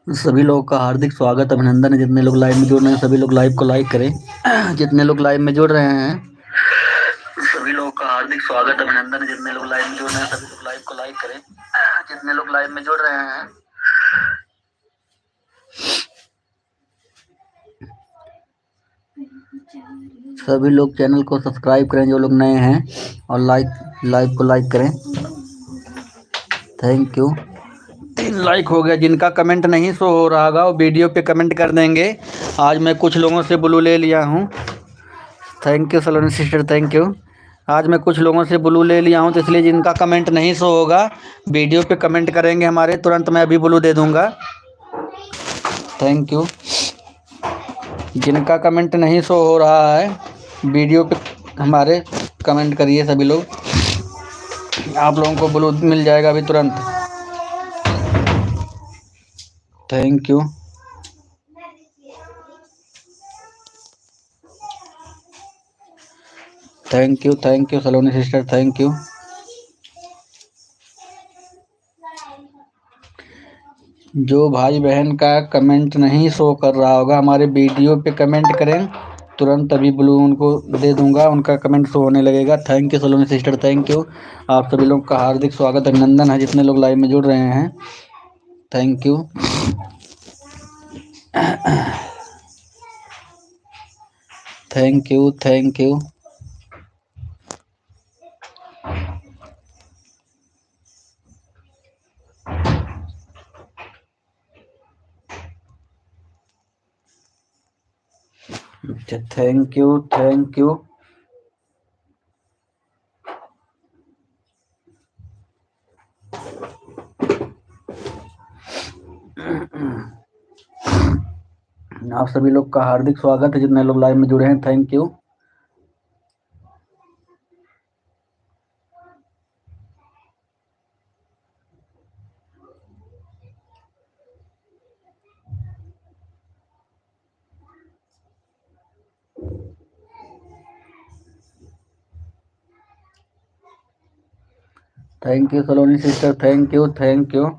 सभी लोगों का हार्दिक स्वागत अभिनंदन है। जितने लोग लाइव में जुड़ रहे हैं सभी लोग लाइव को लाइक करें। जितने लोग लाइव में जुड़ रहे हैं सभी लोगों का हार्दिक स्वागत अभिनंदन है। जितने लोग लाइव में जुड़ रहे हैं सभी लोग लाइव को लाइक करें। जितने लोग लाइव में जुड़ रहे हैं सभी लोग चैनल को सब्सक्राइब करें जो लोग नए हैं, और लाइव को लाइक करें। Thank you. 3 लाइक हो गया। जिनका कमेंट नहीं शो हो रहा होगा वो वीडियो पे कमेंट कर देंगे। आज मैं कुछ लोगों से ब्लू ले लिया हूँ। Thank you Saloni sister, thank you. आज मैं कुछ लोगों से ब्लू ले लिया हूँ, तो इसलिए जिनका कमेंट नहीं शो होगा वीडियो पे कमेंट करेंगे हमारे, तुरंत मैं अभी ब्लू दे दूंगा। Thank you. जिनका कमेंट नहीं शो हो रहा है वीडियो पे हमारे कमेंट करिए सभी लोग, आप लोगों को ब्लू मिल जाएगा अभी तुरंत। Thank you. Thank you Saloni sister, thank you. जो भाई बहन का कमेंट नहीं शो कर रहा होगा हमारे वीडियो पे कमेंट करें, तुरंत अभी ब्लू उनको दे दूंगा, उनका कमेंट शो होने लगेगा। Thank you Saloni sister, thank you. आप सभी लोग का हार्दिक स्वागत अभिनंदन है जितने लोग लाइव में जुड़ रहे हैं। Thank you. Thank you, thank you. अच्छा, थैंक यू, थैंक यू। आप सभी लोग का हार्दिक स्वागत है जितने लोग लाइव में जुड़े हैं। Thank you. Thank you Saloni sister, thank you, thank you.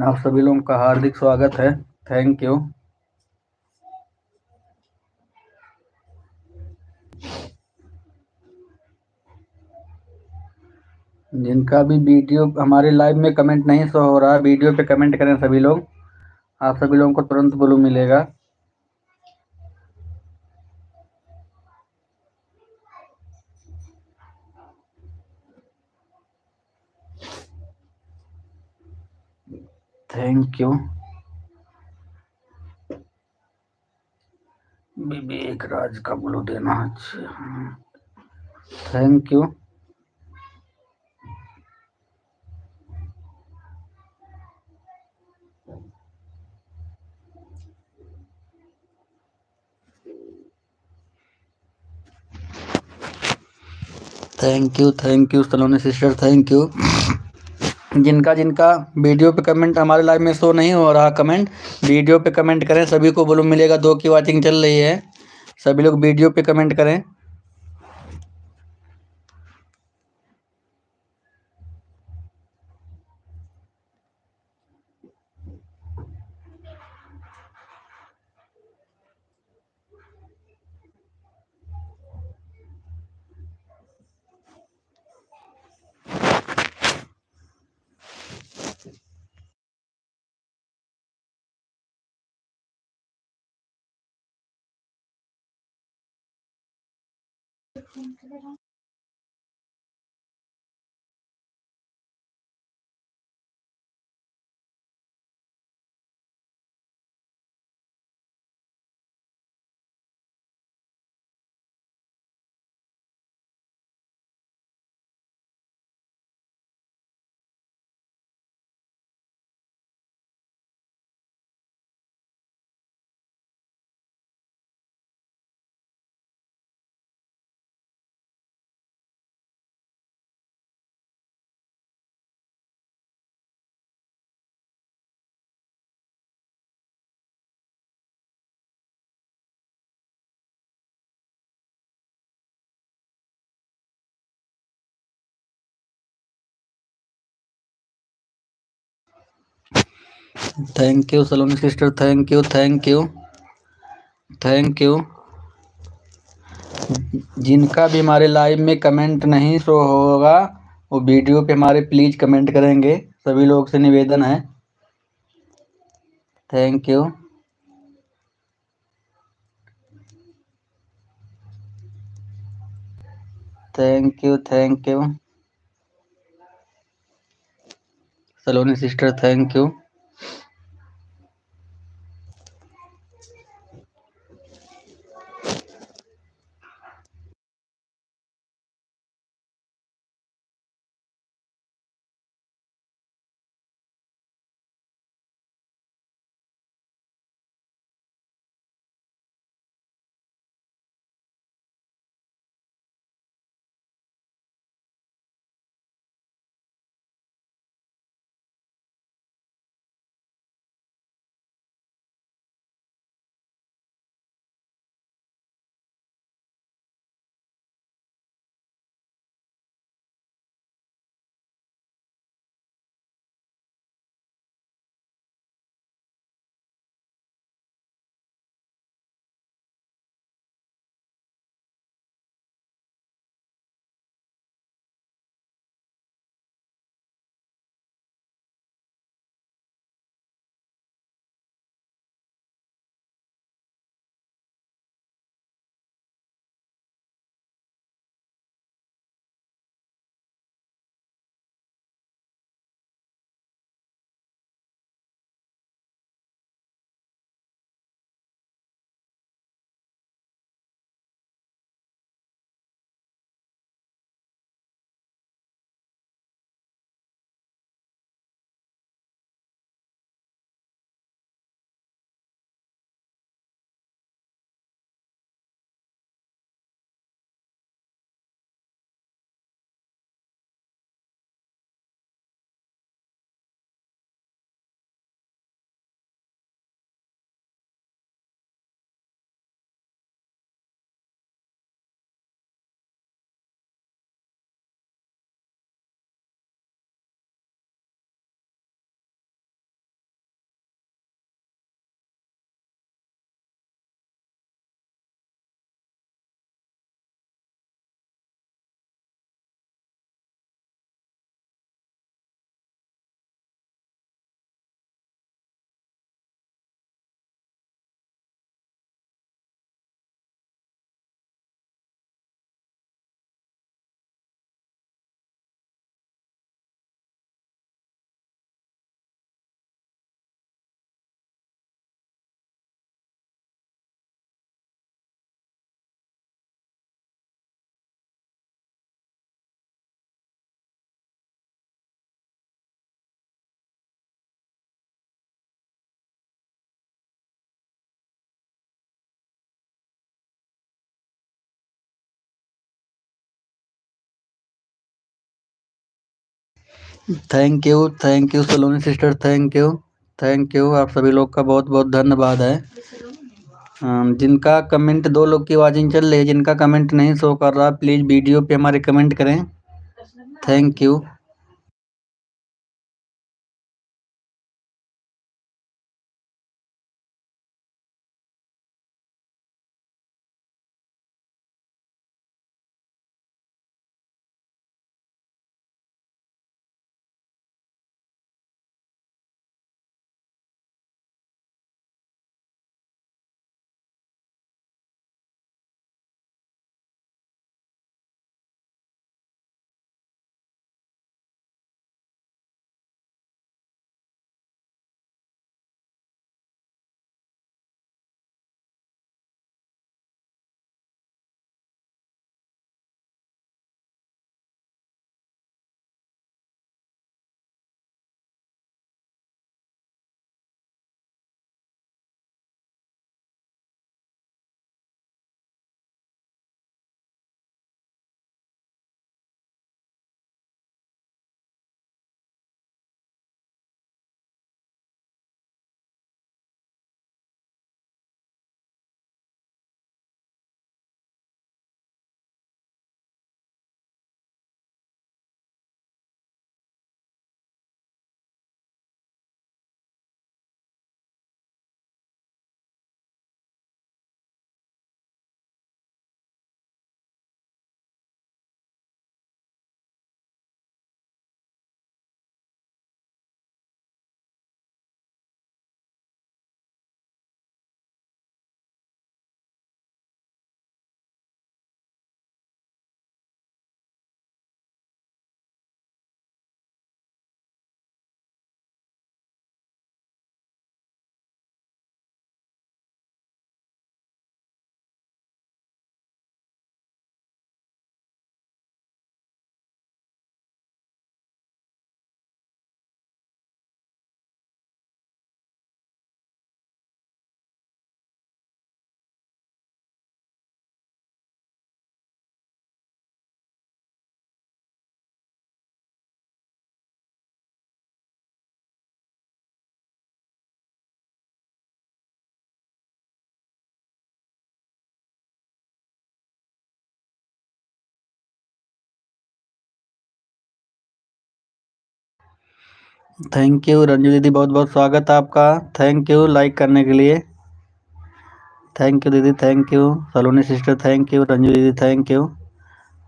आप सभी लोगों का हार्दिक स्वागत है। Thank you. जिनका भी वीडियो हमारे लाइव में कमेंट नहीं शो हो रहा, वीडियो पे कमेंट करें सभी लोग, आप सभी लोगों को तुरंत ब्लू मिलेगा। Thank you. विवेक राज का ब्लू देना। अच्छा, thank you. Thank you Saloni sister, thank you. जिनका जिनका वीडियो पे कमेंट हमारे लाइव में शो नहीं हो रहा कमेंट, वीडियो पे कमेंट करें, सभी को ब्लू मिलेगा। 2 की वाचिंग चल रही है, सभी लोग वीडियो पे कमेंट करें। Thank you Saloni sister, thank you, thank you, thank you. जिनका भी हमारे लाइव में कमेंट नहीं शो होगा वो वीडियो पे हमारे प्लीज कमेंट करेंगे, सभी लोग से निवेदन है। Thank you. Thank you, thank you Saloni sister, thank you. Thank you Saloni sister, thank you, thank you. आप सभी लोग का बहुत बहुत धन्यवाद है। जिनका कमेंट, 2 लोग की आवाज़ें चल रही है, जिनका कमेंट नहीं शो कर रहा प्लीज़ वीडियो पे हमारे कमेंट करें। Thank you. Thank you Ranju दीदी, बहुत बहुत स्वागत है आपका। थैंक यू लाइक करने के लिए। थैंक यू दीदी, thank you Saloni sister, thank you Ranju didi, thank you.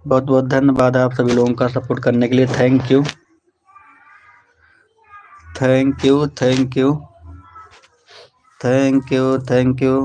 बहुत बहुत धन्यवाद आप सभी लोगों का सपोर्ट करने के लिए। Thank you, thank you, thank you, thank you, thank you.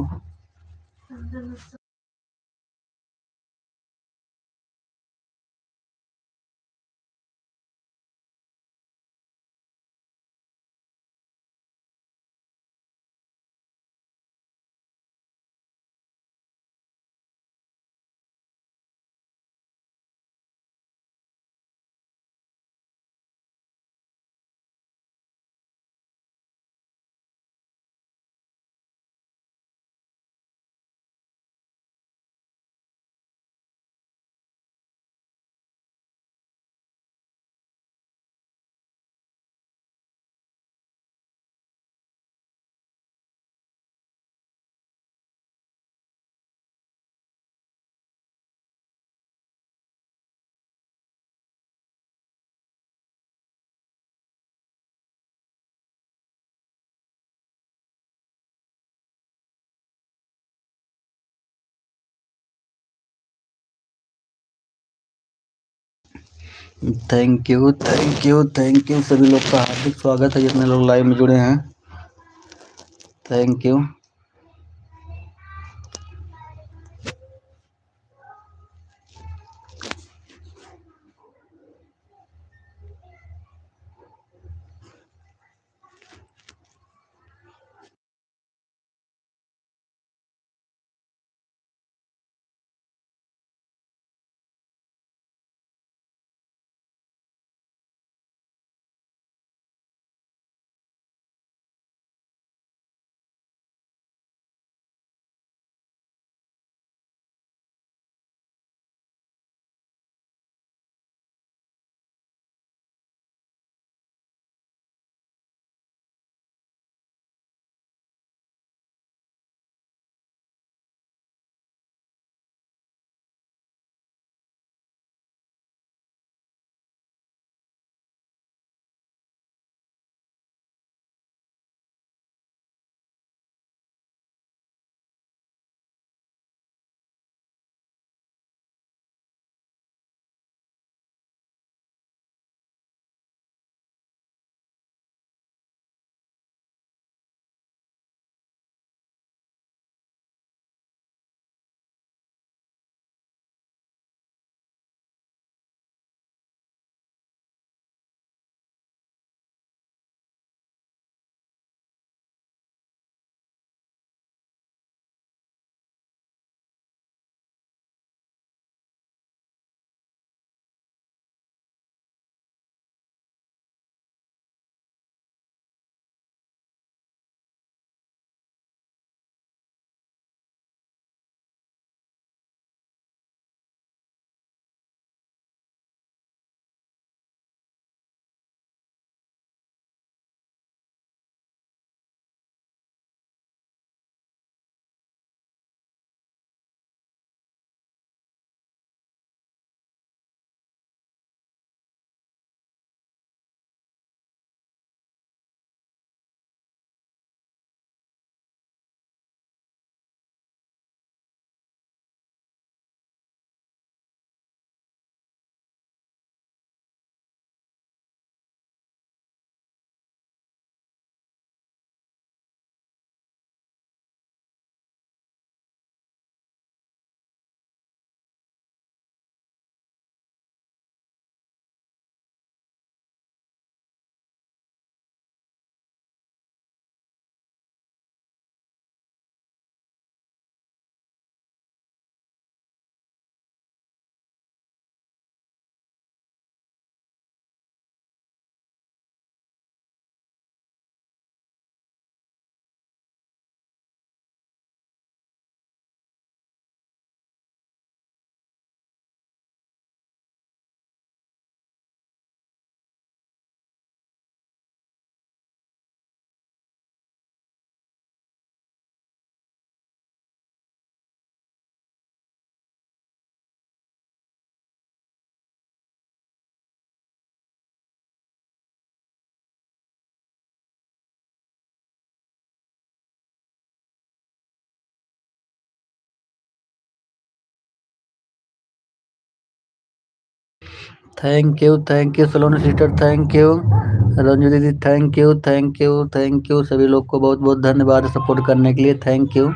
Thank you, thank you, thank you सभी लोग का हार्दिक स्वागत है जितने लोग लाइव में जुड़े हैं। Thank you. Thank you Saloni sister, thank you Ranju didi, thank you सभी लोग को बहुत बहुत धन्यवाद सपोर्ट करने के लिए, thank you.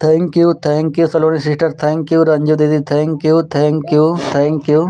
Thank you Saloni sister, thank you Ranju didi, thank you thank you thank you.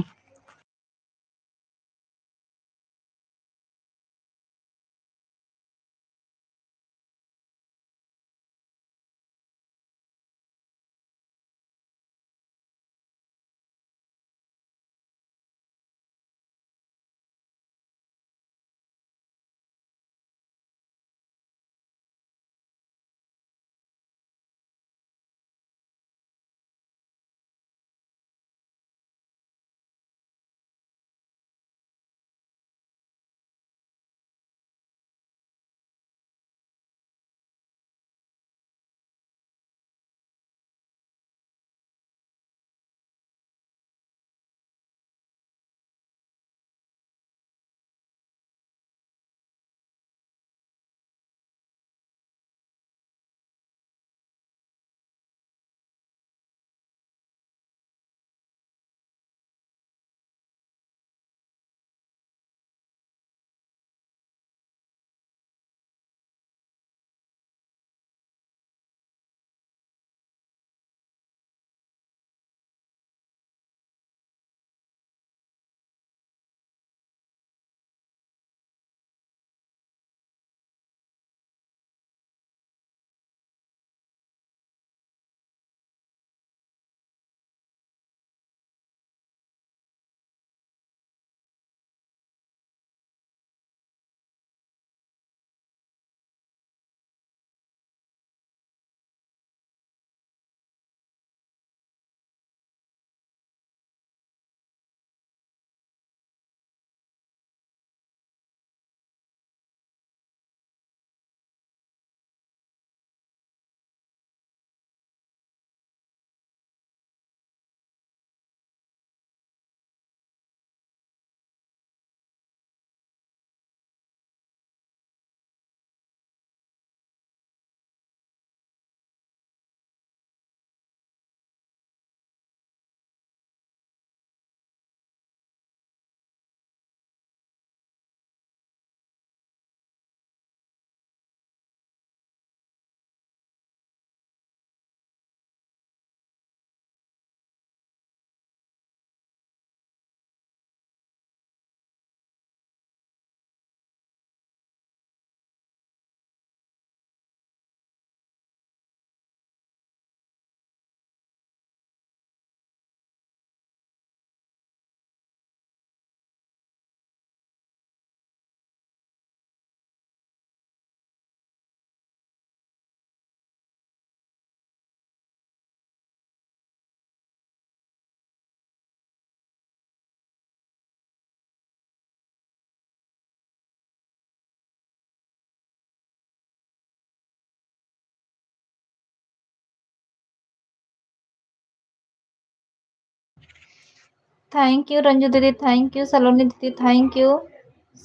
Thank you Ranju didi, thank you Saloni didi, thank you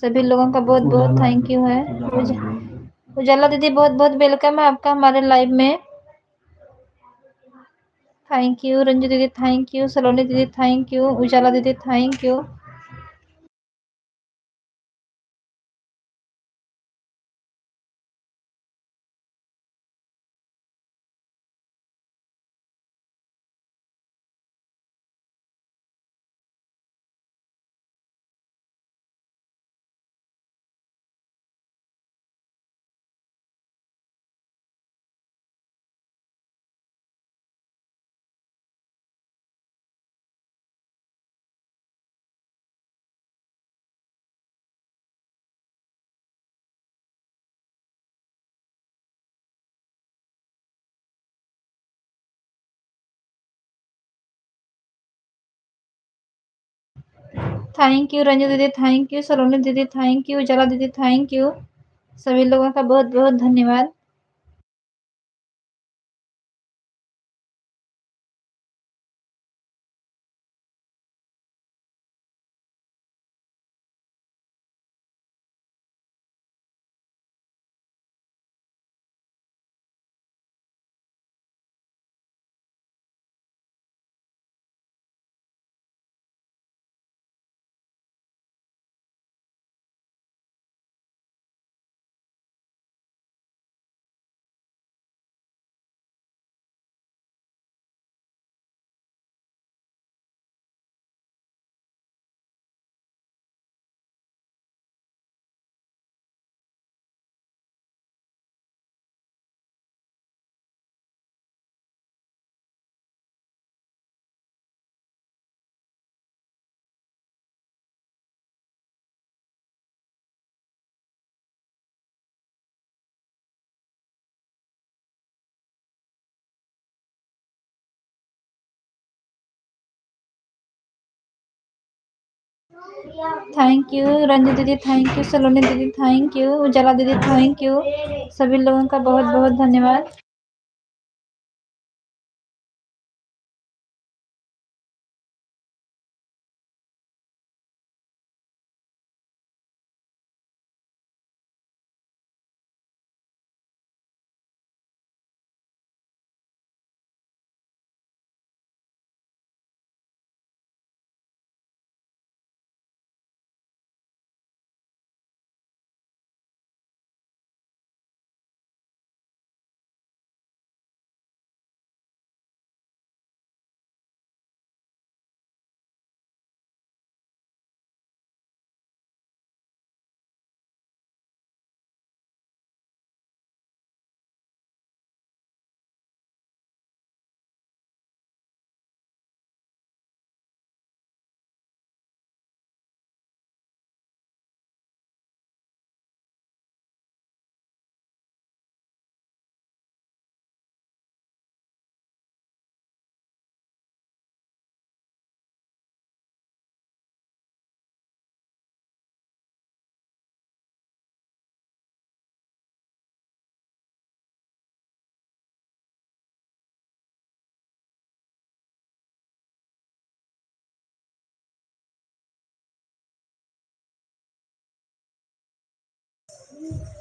सभी लोगों का बहुत बहुत थैंक यू है। उजाला दीदी बहुत बहुत वेलकम है आपका हमारे लाइव में। Thank you Ranju didi, thank you Saloni didi, thank you उजाला दीदी, thank you. Thank you Ranju didi, thank you Saloni didi, thank you उजाला दीदी, थैंक यू सभी लोगों का बहुत बहुत धन्यवाद। Thank you Ranju didi, thank you Saloni didi, thank you उजाला दीदी, थैंक यू। सभी लोगों का बहुत बहुत धन्यवाद।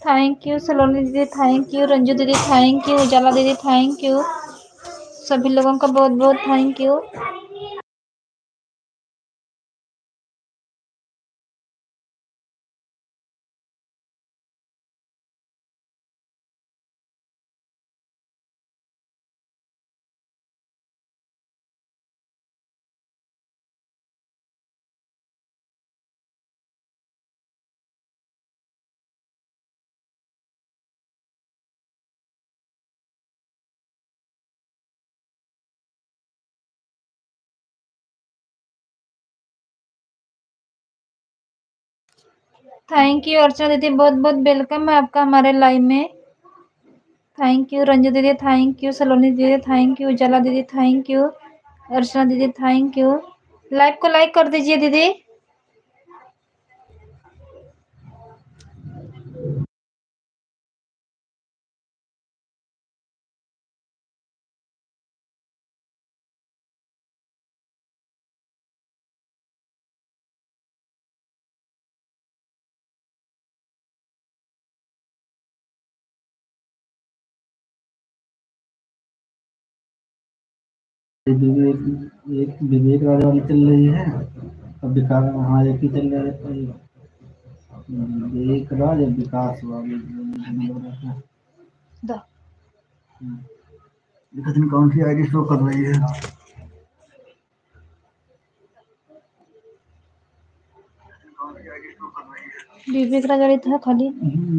Thank you Saloni didi, thank you Ranju didi, thank you उजाला दीदी, थैंक यू। सभी लोगों का बहुत बहुत thank you. Thank you Archana दीदी, बहुत बहुत वेलकम है आपका हमारे लाइव में। Thank you Ranju didi, thank you Saloni didi, thank you उजाला दीदी, thank you Archana didi, thank you. Live को लाइक कर दीजिए दीदी। विवेक एक विवेक राजा वाली चल रही है, अब विकास, हाँ एक ही चल रहा है। विवेक राज और विकास वाली द लेकिन कौन सी आईडी शो कर रही है? विवेक राजा था खाली।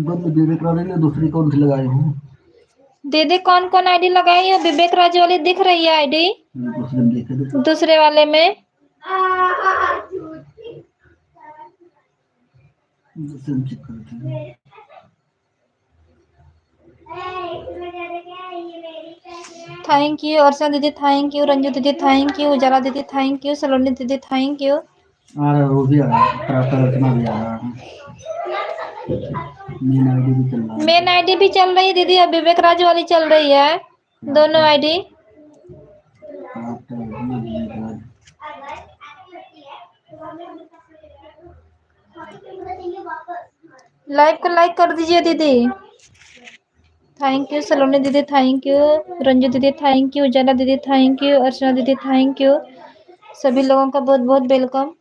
बस विवेक राजा ने दूसरी कौन सी लगाई हूँ? दीदी कौन कौन आईडी लगाई है? विवेक राज वाली दिख रही है आईडी दूसरे में देखे थे। दूसरे वाले में। दूसरे में चेक करते हैं। Thank you Archana didi, thank you Ranju didi, thank you उजाला दीदी, thank you Saloni didi, thank you. वो भी आ रहा है, प्रार्थना भी आ रहा है, मेन आईडी भी चल रहा है। मेन आईडी भी चल रही है दीदी और विवेक राज वाली चल रही है, दोनों आईडी। लाइव को लाइक कर दीजिए दीदी। Thank you Saloni didi, thank you Ranju didi, thank you उजाला दीदी, thank you Archana didi, thank you. सभी लोगों का बहुत बहुत वेलकम।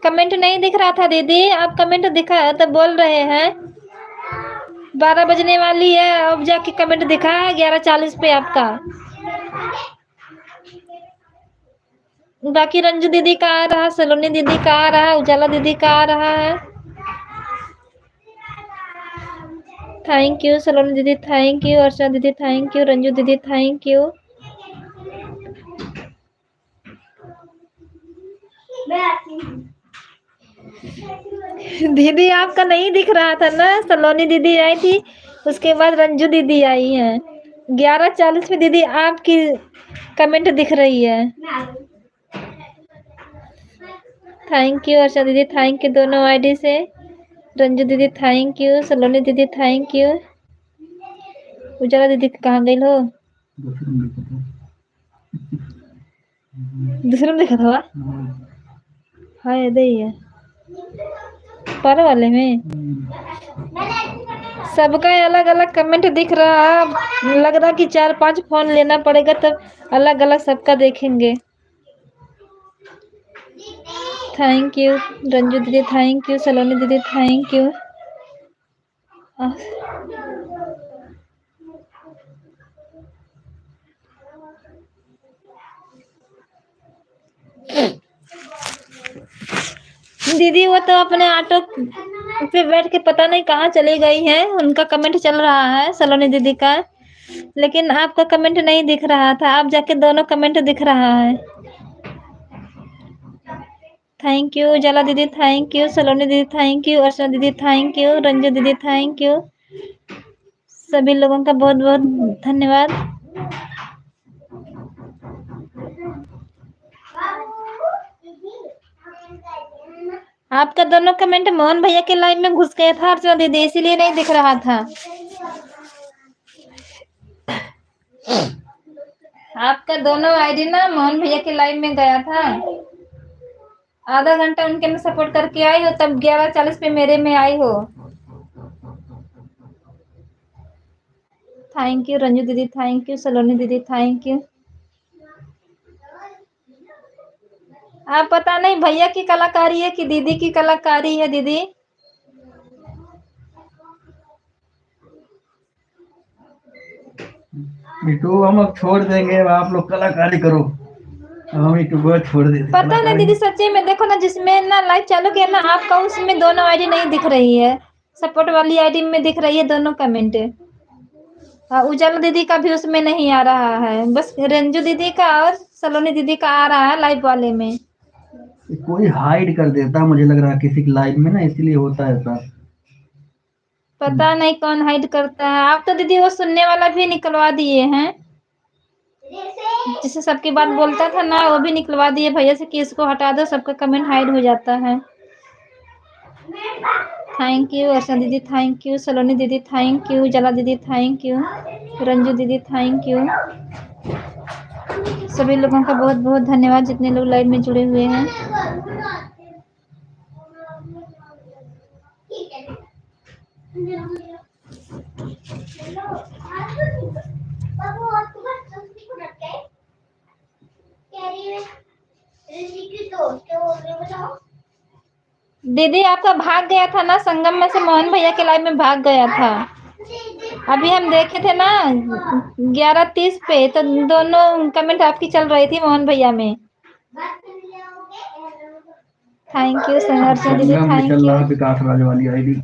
कमेंट नहीं दिख रहा था दीदी, आप कमेंट दिखा तो बोल रहे हैं। 12 बजने वाली है अब जाके कमेंट दिखा है 11:40 पे आपका। बाकी रंजू दीदी का आ रहा, सलोनी दीदी का आ रहा, उजाला दीदी का आ रहा है। Thank you Saloni didi, thank you Archana didi, thank you Ranju didi, thank you. दीदी आपका नहीं दिख रहा था ना, सलोनी दीदी आई थी, उसके बाद रंजू दीदी आई है। 11:40 में दीदी आपकी कमेंट दिख रही है। Thank you Archana didi, thank you दोनों आईडी से। Ranju didi thank you, Saloni didi thank you. उजाला दीदी कहाँ गई हो? दूसरे में देखा था। हाँ ये ही है पर वाले में सबका अलग अलग कमेंट दिख रहा है। लग रहा कि 4-5 फोन लेना पड़ेगा तब अलग अलग सबका देखेंगे। Thank you Ranju didi, thank you Saloni didi, thank you. दीदी वो तो अपने ऑटो पे बैठ के पता नहीं कहाँ चली गई है, उनका कमेंट चल रहा है सलोनी दीदी का, लेकिन आपका कमेंट नहीं दिख रहा था। आप जाके दोनों कमेंट दिख रहा है। थैंक यू उजाला दीदी, thank you Saloni didi, thank you Archana didi, thank you Ranju didi, thank you. सभी लोगों का बहुत बहुत धन्यवाद। आपका दोनों कमेंट मोहन भैया के लाइव में घुस गया था अर्चना दीदी, इसीलिए नहीं दिख रहा था। आपका दोनों आईडी ना मोहन भैया के लाइव में गया था। आधा घंटा उनके में सपोर्ट करके आई हो, तब 11:40 पे मेरे में आई हो। Thank you Ranju didi, thank you Saloni didi, thank you. आप पता नहीं भैया की कलाकारी है कि दीदी की कलाकारी है दीदी। यूट्यूब हम अब छोड़ देंगे, अब आप लोग कलाकारी करो, अब हम यूट्यूब छोड़ देते पता नहीं कलाकारी। दीदी सच्ची में देखो ना, जिसमें ना लाइव चालू किया ना आपका, उसमें दोनों आईडी नहीं दिख रही है। सपोर्ट वाली आईडी में दिख रही है दोनों कमेंट। उजाला दीदी का भी उसमें नहीं आ रहा है, बस रंजू दीदी का और सलोनी दीदी का आ रहा है लाइव वाले में। कोई हाइड कर देता मुझे लग रहा है किसी की लाइव में ना, इसलिए होता है ऐसा। पता नहीं कौन हाइड करता है। आप तो दीदी वो सुनने वाला भी निकलवा दिए हैं, जिसे सबकी बात बोलता था ना, वो भी निकलवा दिए भैया से कि इसको हटा दो, सबका कमेंट हाइड हो जाता है। Thank you Archana didi, thank you Saloni didi, thank you जला दीदी, thank you Ranju didi, thank you. सभी लोगों का बहुत बहुत धन्यवाद जितने लोग लाइव में जुड़े हुए हैं। दीदी आपका भाग गया था ना, संगम में से मोहन भैया के लाइव में भाग गया था। अभी हम देखे थे ना 11:30 पे, तो दोनों कमेंट आपकी चल रही थी मोहन भैया में। थैंक यू संघर्ष दीदी, थैंक चल यू रहा विकास राज वाली ID.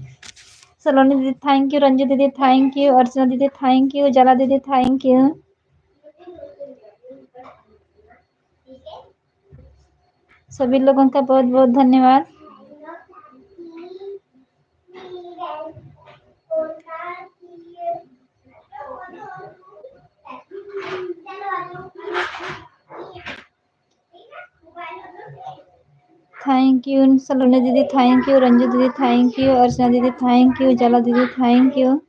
Saloni didi, thank you Ranju didi, thank you Archana didi, thank you जला दीदी, थैंक यू। सभी लोगों का बहुत बहुत धन्यवाद। Thank you Saloni didi, thank you Ranju didi, thank you Archana didi, thank you जला दीदी, थैंक यू।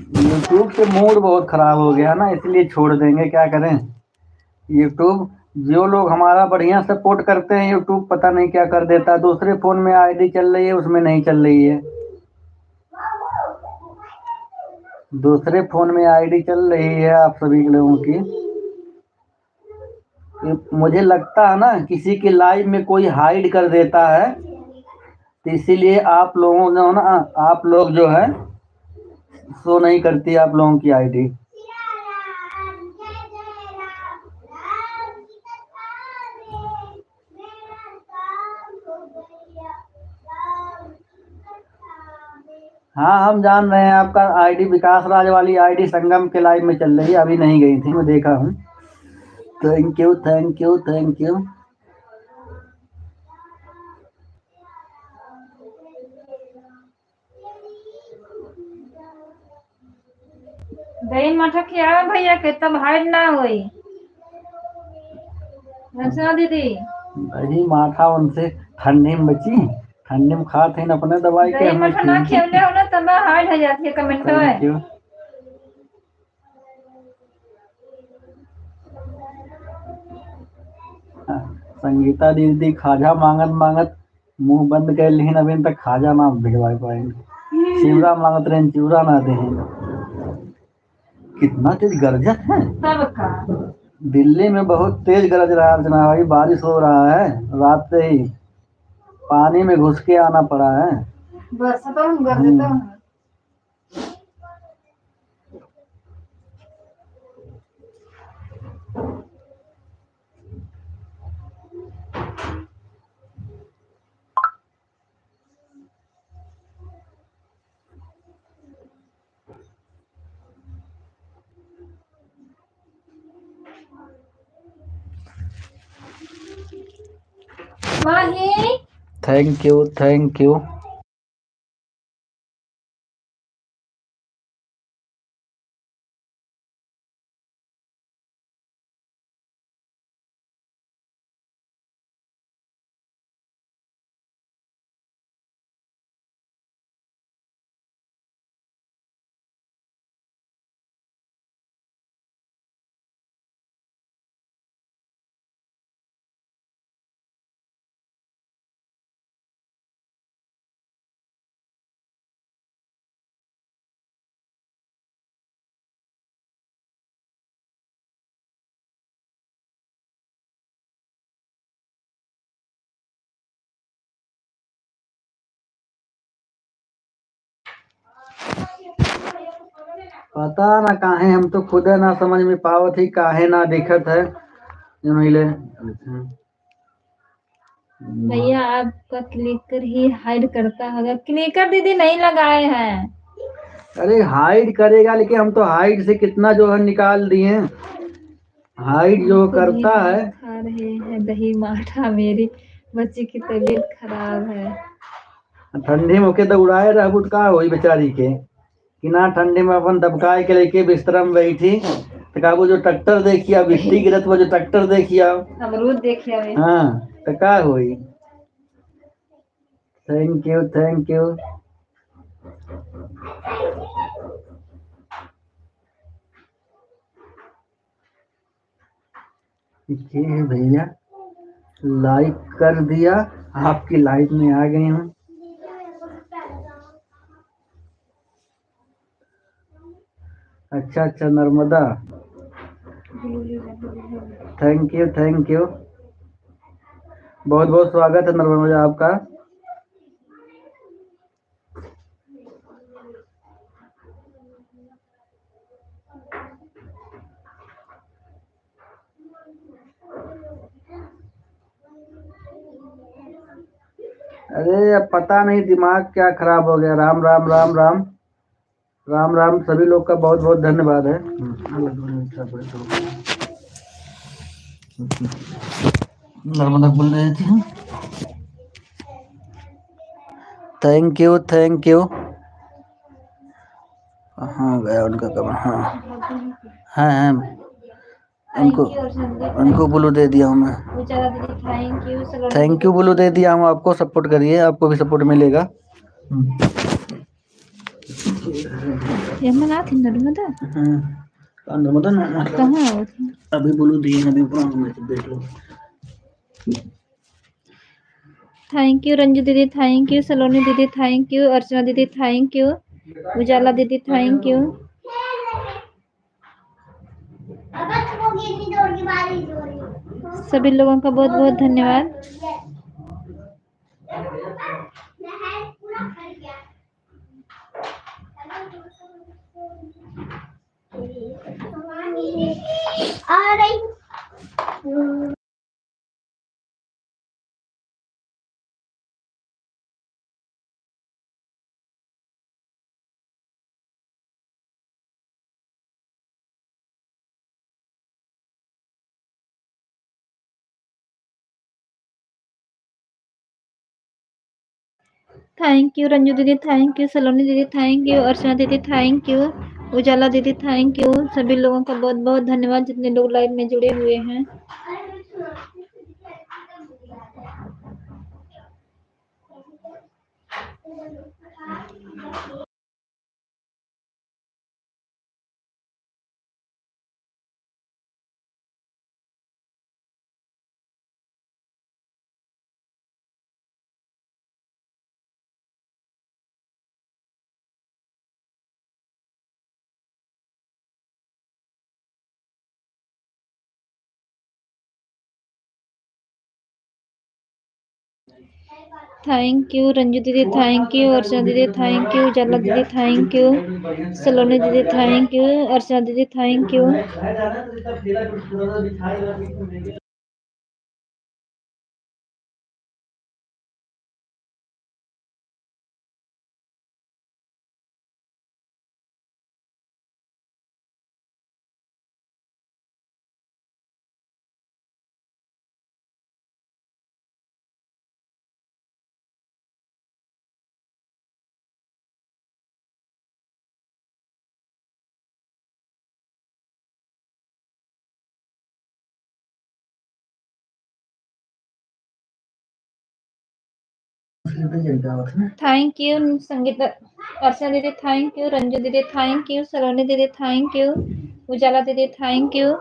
यूट्यूब से मूड बहुत खराब हो गया ना, इसलिए छोड़ देंगे, क्या करें। यूट्यूब, जो लोग हमारा बढ़िया सपोर्ट करते हैं, यूट्यूब पता नहीं क्या कर देता है। दूसरे फ़ोन में आईडी चल रही है, उसमें नहीं चल रही है। दूसरे फ़ोन में आईडी चल रही है आप सभी लोगों की। मुझे लगता है ना किसी के लाइव में कोई हाइड कर देता है, तो इसीलिए आप लोगों जो ना, आप लोग जो है शो नहीं करती आप लोगों की आईडी। हाँ हम जान रहे हैं, आपका आईडी विकास राज वाली आईडी संगम के लाइव में चल रही है, अभी नहीं गई थी, मैं देखा हूँ। Thank you thank you thank you. दही मठा खियावा भैया के, तब हाइड ना होई। रचना दीदी दही माठा उनसे ठंडी में बची, ठंडी में खाते हैं अपने दवाई के, दही हमें मठा ना ठीक। खेवले हो ना, तब हाइड हो जाती है कमेंट थैंक में। यू। संगीता दीदी खाजा मांगत मांगत मुंह बंद कर ली, अभी तक खाजा ना भिजवा पाएंगे। चिवड़ा मांगत रहे, चिवड़ा ना दे। कितना तेज गरजत है सबका दिल्ली में, बहुत तेज गरज रहा है अर्चना भाई, बारिश हो रहा है। रात से ही पानी में घुस के आना पड़ा है। बस तो हम कर देता हूँ। माही थैंक यू थैंक यू। पता ना काहे, हम तो खुद ना समझ में पावत ही काहे ना दिखत है। मिले भैया आपका क्लिकर ही हाइड करता होगा। क्लिकर दीदी नहीं लगाए हैं। अरे हाइड करेगा, लेकिन हम तो हाइड से कितना जो है निकाल दिए। हाइड जो खुद ही करता है। खा रहे हैं दही माठा, मेरी बच्ची की तबीयत खराब है। ठंडी में होके दौड़ाए रह का होई बेचारी के, कि ना ठंडी में अपन दबकाए के लेके बिस्तर में बैठी, तो काबू जो ट्रैक्टर देखिया बिट्टी गिरत वो जो ट्रैक्टर देखिया, अमरूद देखिए। हाँ तो का होई। Thank you thank you. ये है भैया, लाइक कर दिया, आपकी लाइफ में आ गई हूँ। अच्छा अच्छा Narmada, thank you thank you, बहुत बहुत स्वागत है नर्मदा आपका। अरे अब पता नहीं दिमाग क्या खराब हो गया। राम राम राम राम राम राम, सभी लोग का बहुत बहुत धन्यवाद है। नर्मदा बोल रहे थे। Thank you thank you. हाँ गया उनका कमर, हाँ हाँ हाँ, उनको उनको ब्लू दे दिया हूँ मैं। थैंक यू ब्लू दे दिया हूँ, आपको सपोर्ट करिए, आपको भी सपोर्ट मिलेगा। यमन आती नर्मदा नर्मदा ना कहाँ होती अभी बोलू दिए अभी देख लो। Thank you Ranju didi, thank you Saloni didi, thank you Archana didi, thank you उजाला दीदी, थैंक यू सभी लोगों का बहुत बहुत धन्यवाद। Thank you Ranju didi, thank you Saloni didi, thank you Archana didi, thank you उजाला दीदी, थैंक यू सभी लोगों का बहुत बहुत धन्यवाद जितने लोग लाइव में जुड़े हुए हैं। Thank you Ranju didi, thank you Archana didi, thank you उजाला दीदी, thank you Saloni didi, thank you Archana didi, thank you thank you Sangeeta Archana didi, thank you Ranju didi, thank you Saloni didi, thank you उजाला दीदी, थैंक यू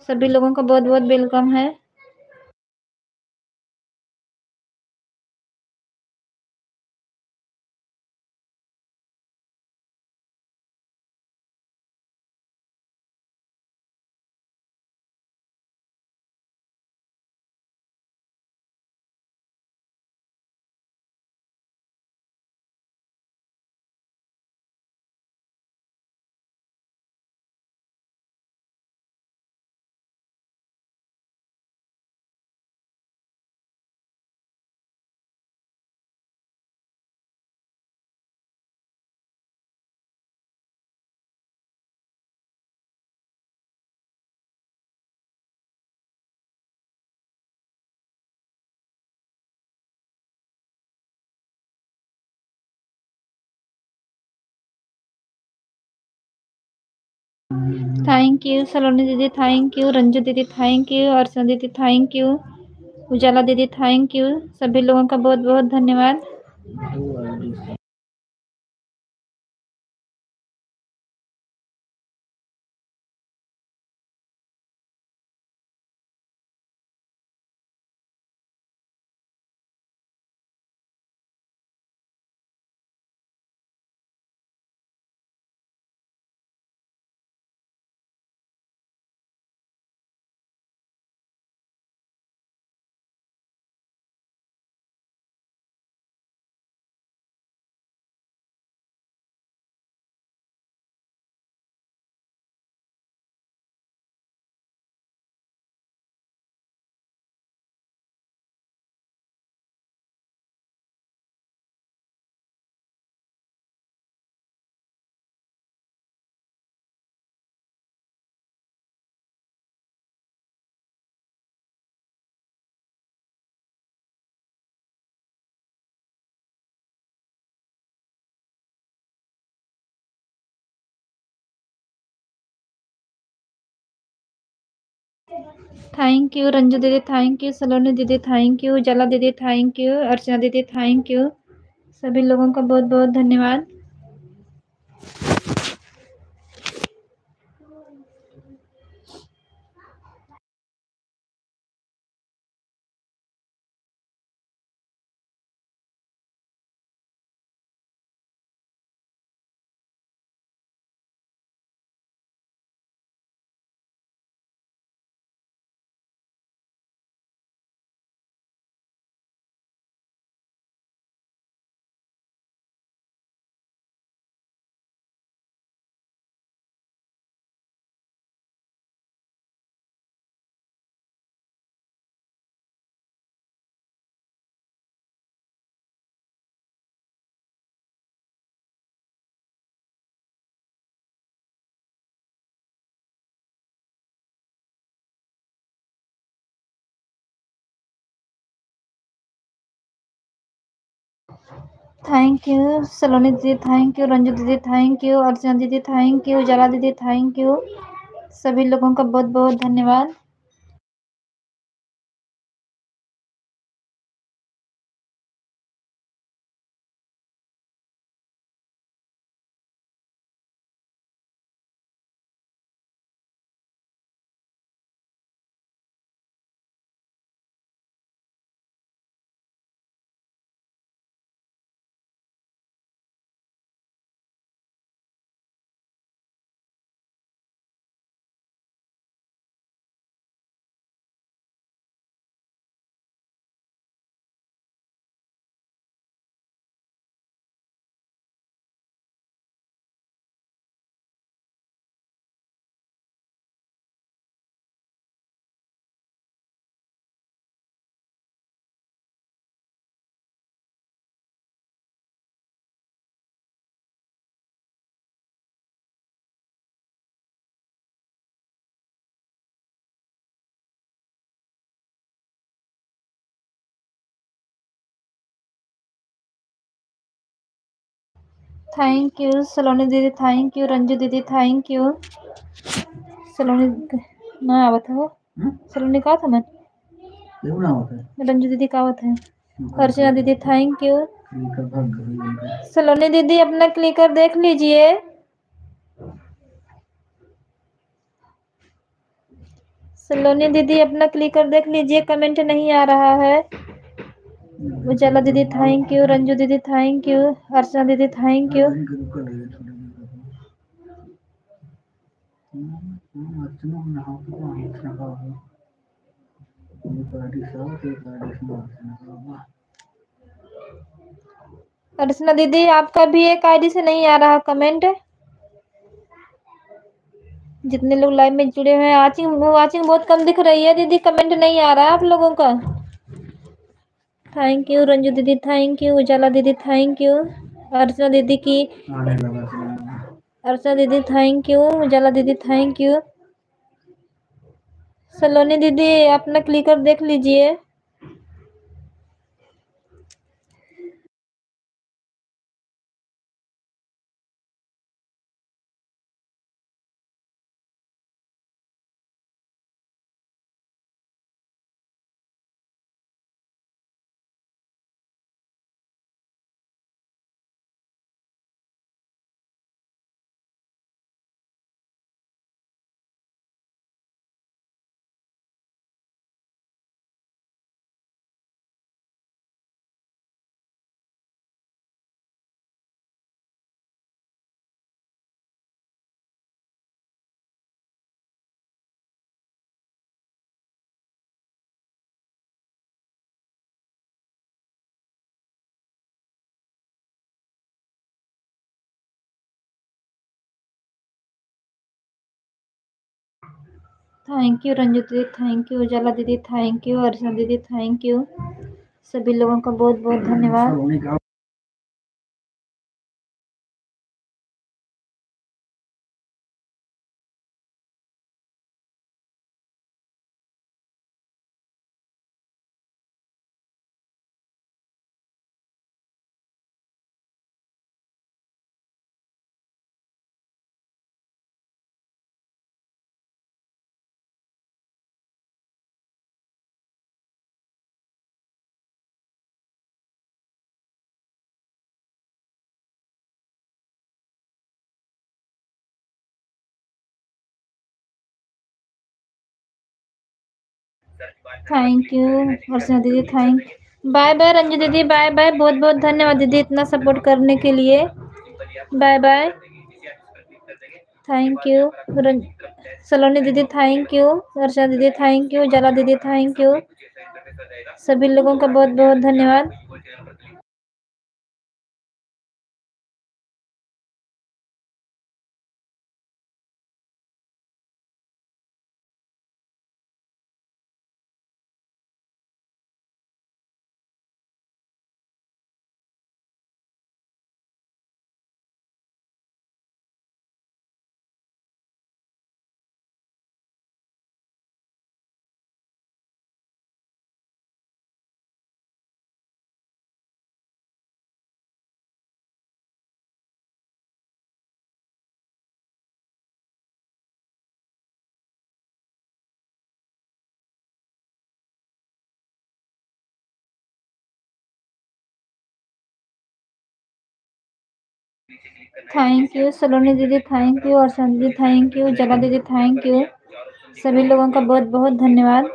सभी लोगों का बहुत बहुत वेलकम है। Thank you Saloni didi, thank you Ranju didi, thank you Archana didi, thank you उजाला दीदी, thank you सभी लोगों का बहुत बहुत धन्यवाद। Thank you Ranju didi, thank you Saloni didi, thank you उजाला दीदी, thank you Archana didi, thank you सभी लोगों का बहुत बहुत धन्यवाद। Thank you Saloni didi, thank you Ranju didi, thank you Archana didi, thank you उजाला दीदी, थैंक यू। सभी लोगों का बहुत बहुत धन्यवाद। Thank you Saloni didi, thank you Ranju didi, thank you. सलोनी ना आवत है वो, सलोनी का था मैं रंजू दीदी का आवत है। अर्चना दीदी थैंक यू। सलोनी दीदी अपना क्लिकर देख लीजिए। सलोनी दीदी अपना क्लिकर देख लीजिए, कमेंट नहीं आ रहा है। उजाला दीदी thank you, Ranju didi thank you, Archana didi thank you. Archana दीदी आपका भी एक आईडी से नहीं आ रहा कमेंट। जितने लोग लाइव में जुड़े हुए हैं, वाचिंग बहुत कम दिख रही है दीदी, कमेंट नहीं आ रहा है आप लोगों का। Thank you Ranju didi, thank you उजाला दीदी, थैंक यू। अर्चना दीदी की अर्चना दीदी थैंक यू, उजाला दीदी थैंक यू। सलोनी दीदी अपना क्लिकर देख लीजिए। Thank you Ranju didi, thank you उजाला दीदी, thank you Archana didi, thank you. सभी लोगों का बहुत बहुत धन्यवाद। Thank you Archana didi, thank. Bye bye Ranju दीदी, बाय बाय, बहुत बहुत धन्यवाद दीदी इतना सपोर्ट करने के लिए। Bye bye, thank you. Saloni didi thank you, Archana didi thank you, जला दीदी थैंक यू, सभी लोगों का बहुत बहुत धन्यवाद। Thank you Saloni didi, thank you Archana didi, thank you जला दीदी, थैंक यू, सभी लोगों का बहुत बहुत धन्यवाद।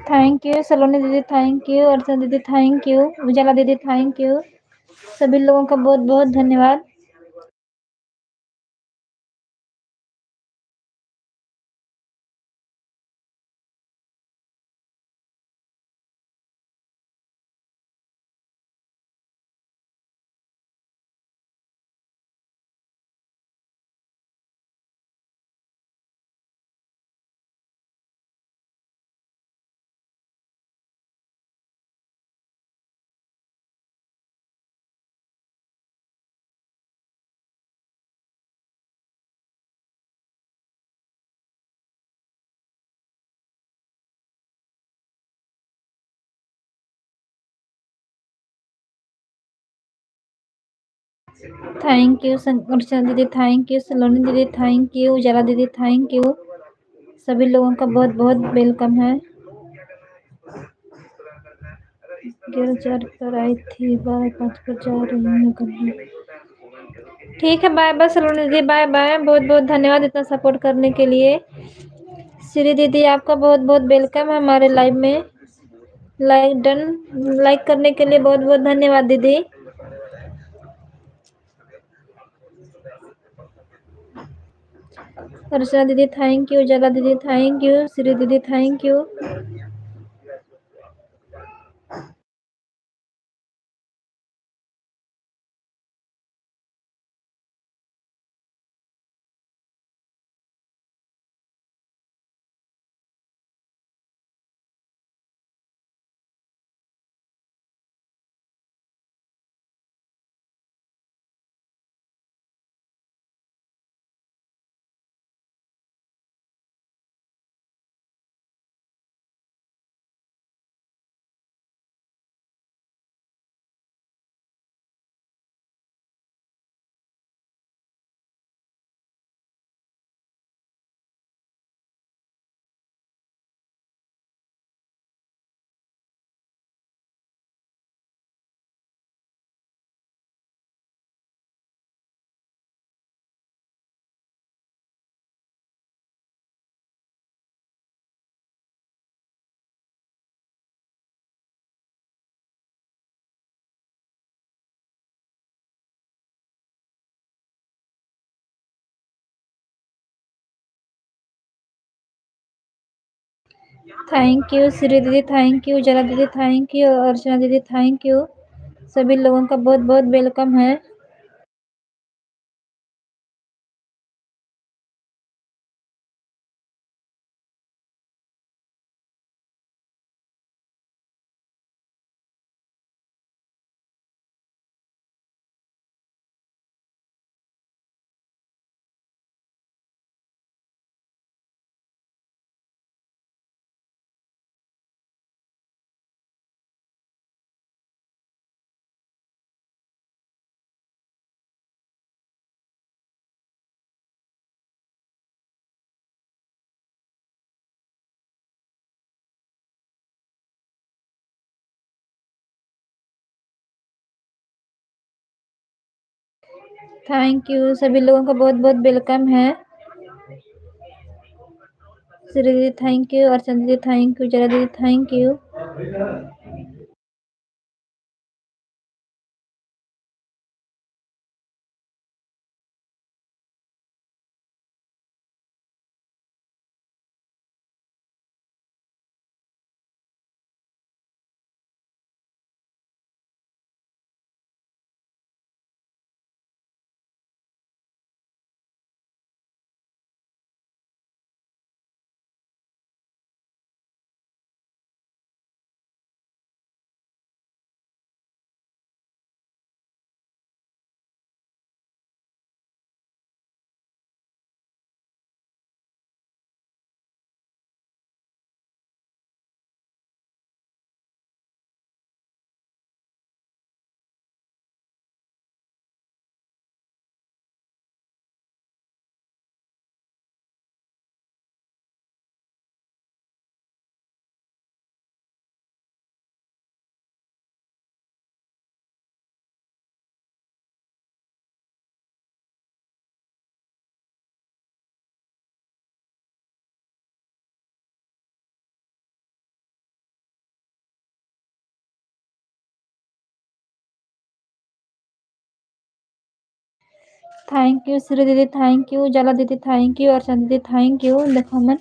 Thank you Saloni didi, thank you Archana didi, thank you उजाला दीदी, थैंक यू, सभी लोगों का बहुत बहुत धन्यवाद। Thank you Archana didi, thank you Saloni didi, thank you उजाला दीदी, थैंक यू, सभी लोगों का बहुत बहुत वेलकम है। 11 पर आई थी, 12:05 पर जा रही हूँ करने। ठीक है, बाय बाय सलोनी दीदी, बाय बाय, बहुत बहुत धन्यवाद इतना सपोर्ट करने के लिए। श्री दीदी आपका बहुत बहुत वेलकम है हमारे लाइव में। लाइक डन, लाइक करने के लिए बहुत बहुत धन्यवाद दीदी। अर्चना दीदी थैंक यू, जला दीदी थैंक यू, श्री दीदी thank you. Thank you Shri दीदी, थैंक यू जला दीदी, thank you Archana didi, thank you. सभी लोगों का बहुत बहुत वेलकम है। थैंक यू सभी लोगों का बहुत बहुत वेलकम है। श्री दीदी thank you, Archana didi thank you, जरा दीदी thank you. Thank you Shri दीदी, थैंक यू जला दीदी, thank you Archana didi, thank you. देखो मन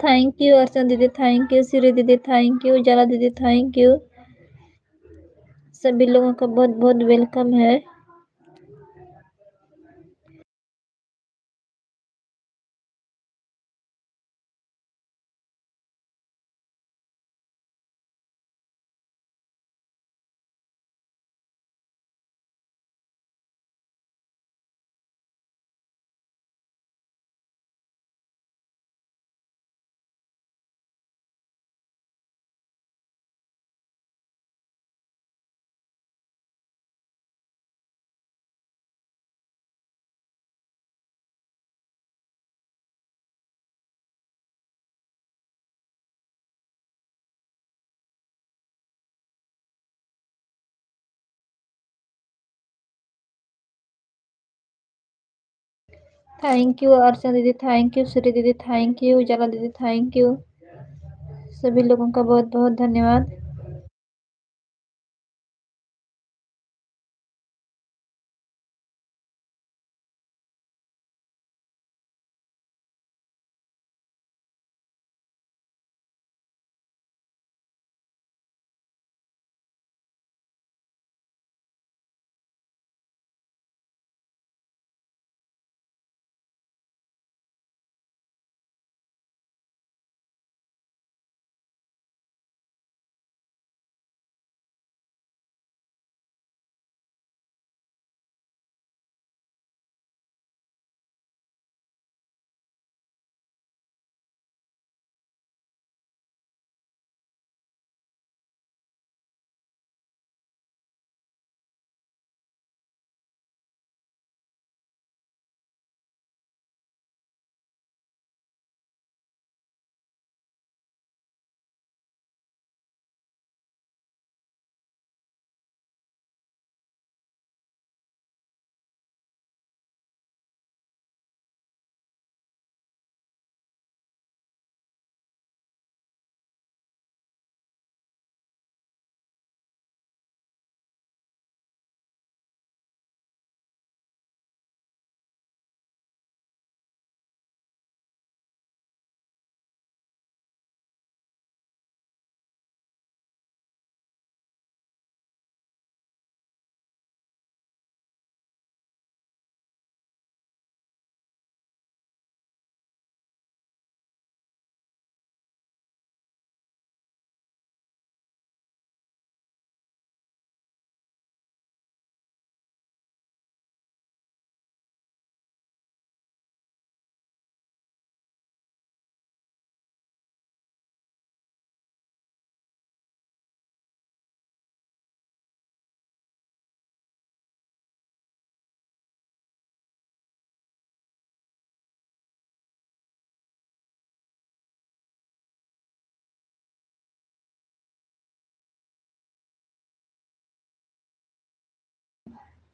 thank you Archana didi, thank you Shri दीदी, थैंक यू जला दीदी, थैंक यू। सभी लोगों का बहुत बहुत वेलकम है। Thank you Archana didi, thank you Shri दीदी, थैंक यू जला दीदी, थैंक यू। सभी लोगों का बहुत बहुत धन्यवाद।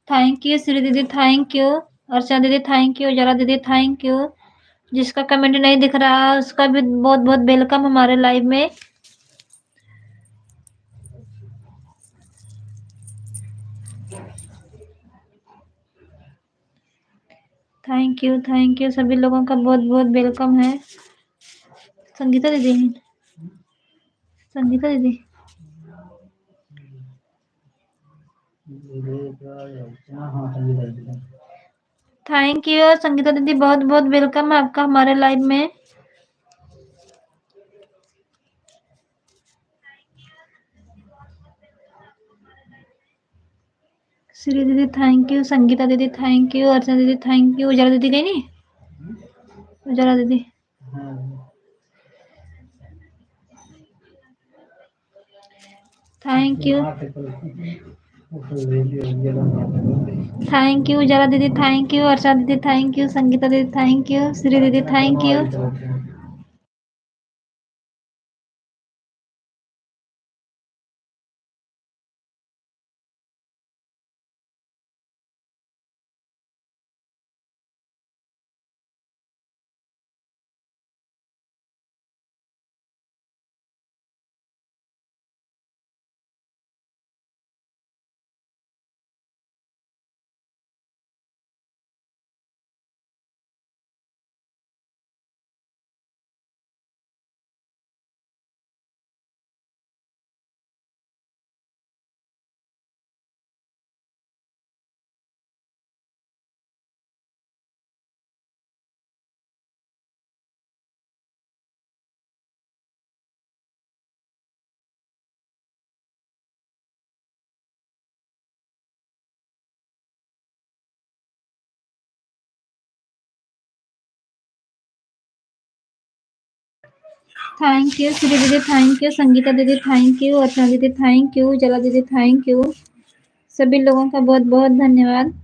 थैंक यू श्री दीदी, thank you Archana didi, thank you उजाला दीदी, थैंक यू। जिसका कमेंट नहीं दिख रहा उसका भी बहुत बहुत वेलकम हमारे लाइव में। थैंक यू सभी लोगों का बहुत बहुत वेलकम है। संगीता दीदी, संगीता दीदी, थैंक यू संगीता दीदी, बहुत बहुत वेलकम है आपका हमारे लाइव में। श्री दीदी थैंक यू, संगीता दीदी thank you, Archana didi thank you, उजाला दीदी गई नहीं, उजाला दीदी थैंक यू, थैंक यू उजाला दीदी, thank you Archana didi, thank you Sangeeta दीदी, थैंक यू श्री दीदी, thank you. Thank you Shri दीदी, थैंक यू संगीता दीदी, thank you Archana didi, thank you उजाला दीदी, थैंक यू सभी लोगों का बहुत बहुत धन्यवाद।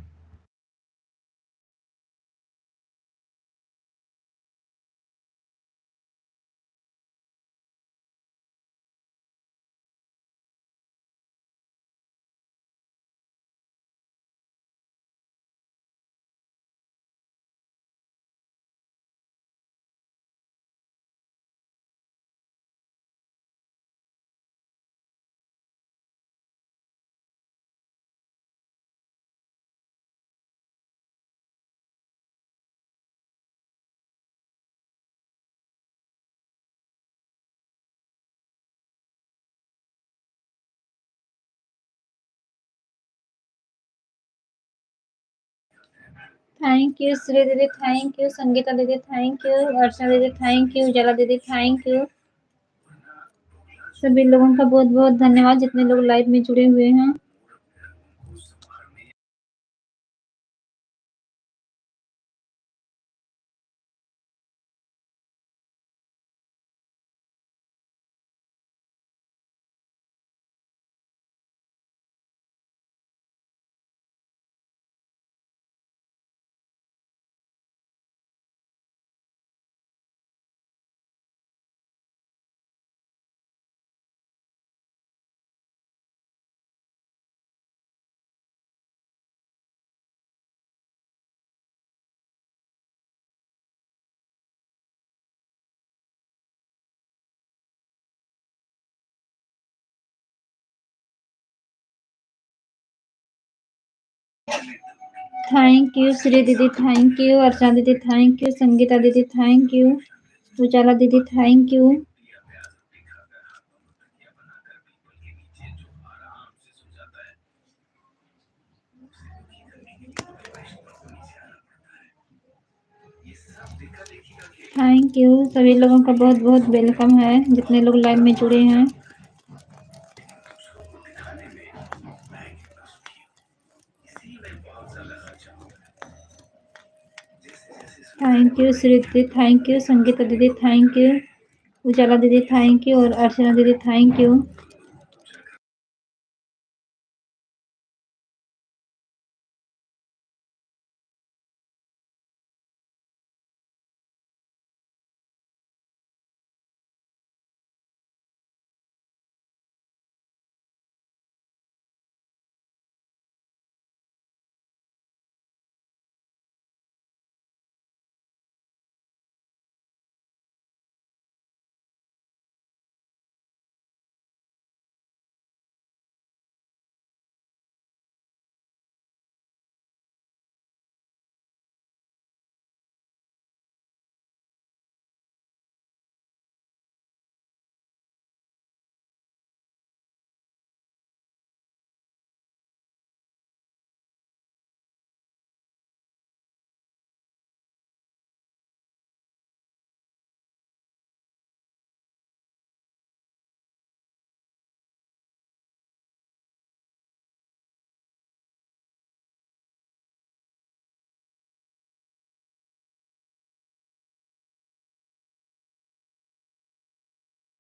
थैंक यू श्री दीदी, थैंक यू संगीता दीदी, thank you Archana didi, thank you उजाला दीदी, थैंक यू सभी लोगों का बहुत बहुत धन्यवाद जितने लोग लाइव में जुड़े हुए हैं। थैंक यू श्री दीदी, thank you Archana didi, thank you Sangeeta दीदी, थैंक यू उजाला दीदी, थैंक यू। थैंक यू सभी लोगों का बहुत बहुत वेलकम है जितने लोग लाइव में जुड़े हैं। थैंक यू श्री दीदी, थैंक यू संगीता दीदी, थैंक यू उजाला दीदी, थैंक यू और अर्चना didi, thank you.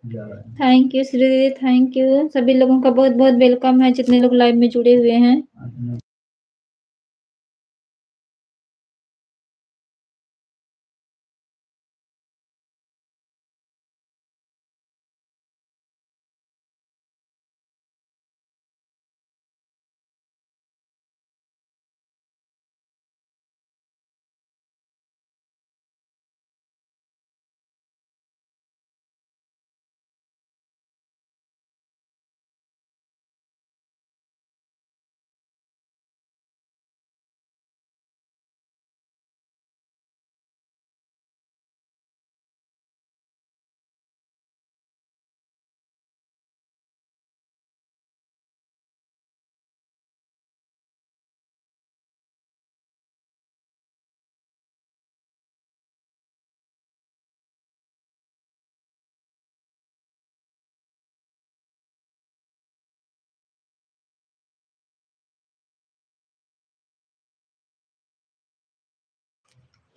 Thank you Shri दीदी, थैंक यू। सभी लोगों का बहुत बहुत वेलकम है जितने लोग लाइव में जुड़े हुए हैं।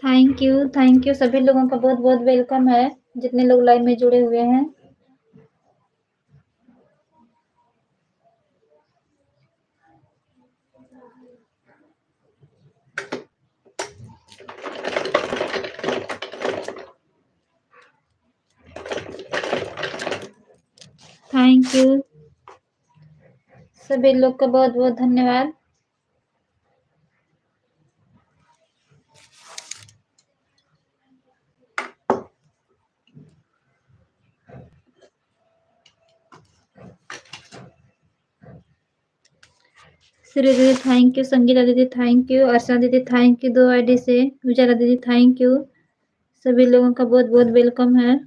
थैंक यू सभी लोगों का बहुत बहुत वेलकम है जितने लोग लाइव में जुड़े हुए हैं। थैंक यू सभी लोग का बहुत बहुत धन्यवाद। श्री दीदी थैंक यू, संगीता दीदी thank you, Archana didi thank you 2 ID से, उजाला दीदी थैंक यू। सभी लोगों का बहुत बहुत वेलकम है।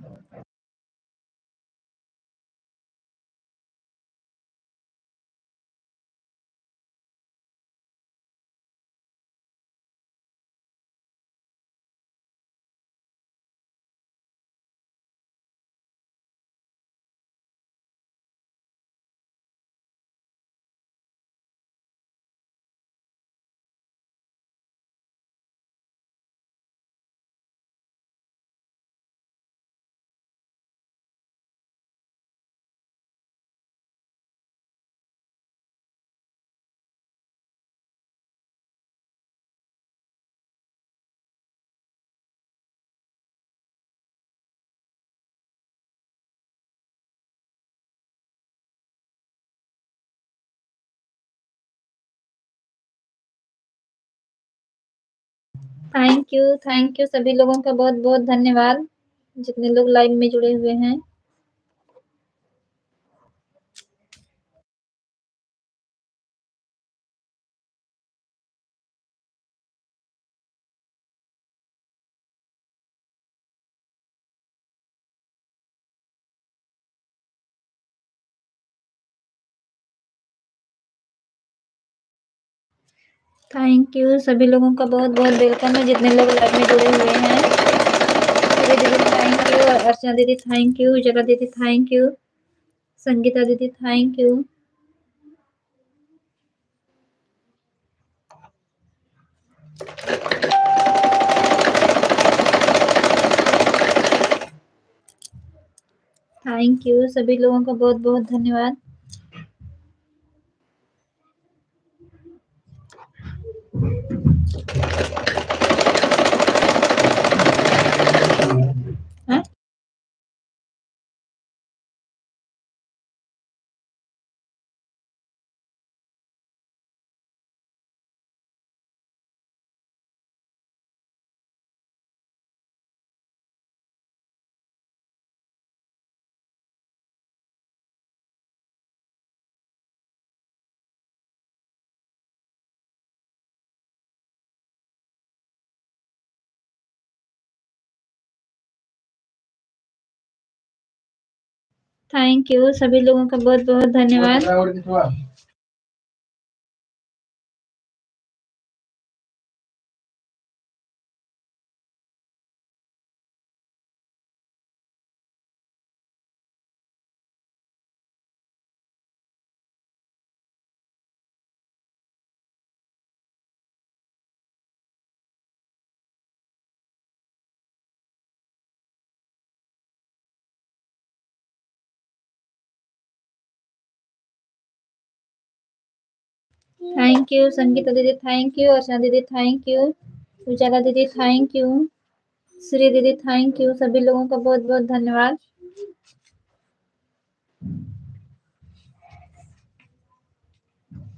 थैंक यू सभी लोगों का बहुत बहुत धन्यवाद जितने लोग लाइव में जुड़े हुए हैं। थैंक यू सभी लोगों का बहुत बहुत वेलकम है जितने लोग लाइव में जुड़े हुए हैं। श्री दीदी thank you, Archana didi thank you, उजाला दीदी थैंक यू, संगीता दीदी थैंक यू। थैंक यू सभी लोगों का बहुत बहुत धन्यवाद। हाँ? थैंक यू सभी लोगों का बहुत बहुत धन्यवाद। थैंक यू संगीता दीदी, thank you Archana didi, thank you उजाला दीदी, थैंक यू श्री दीदी, थैंक यू। सभी लोगों का बहुत बहुत धन्यवाद।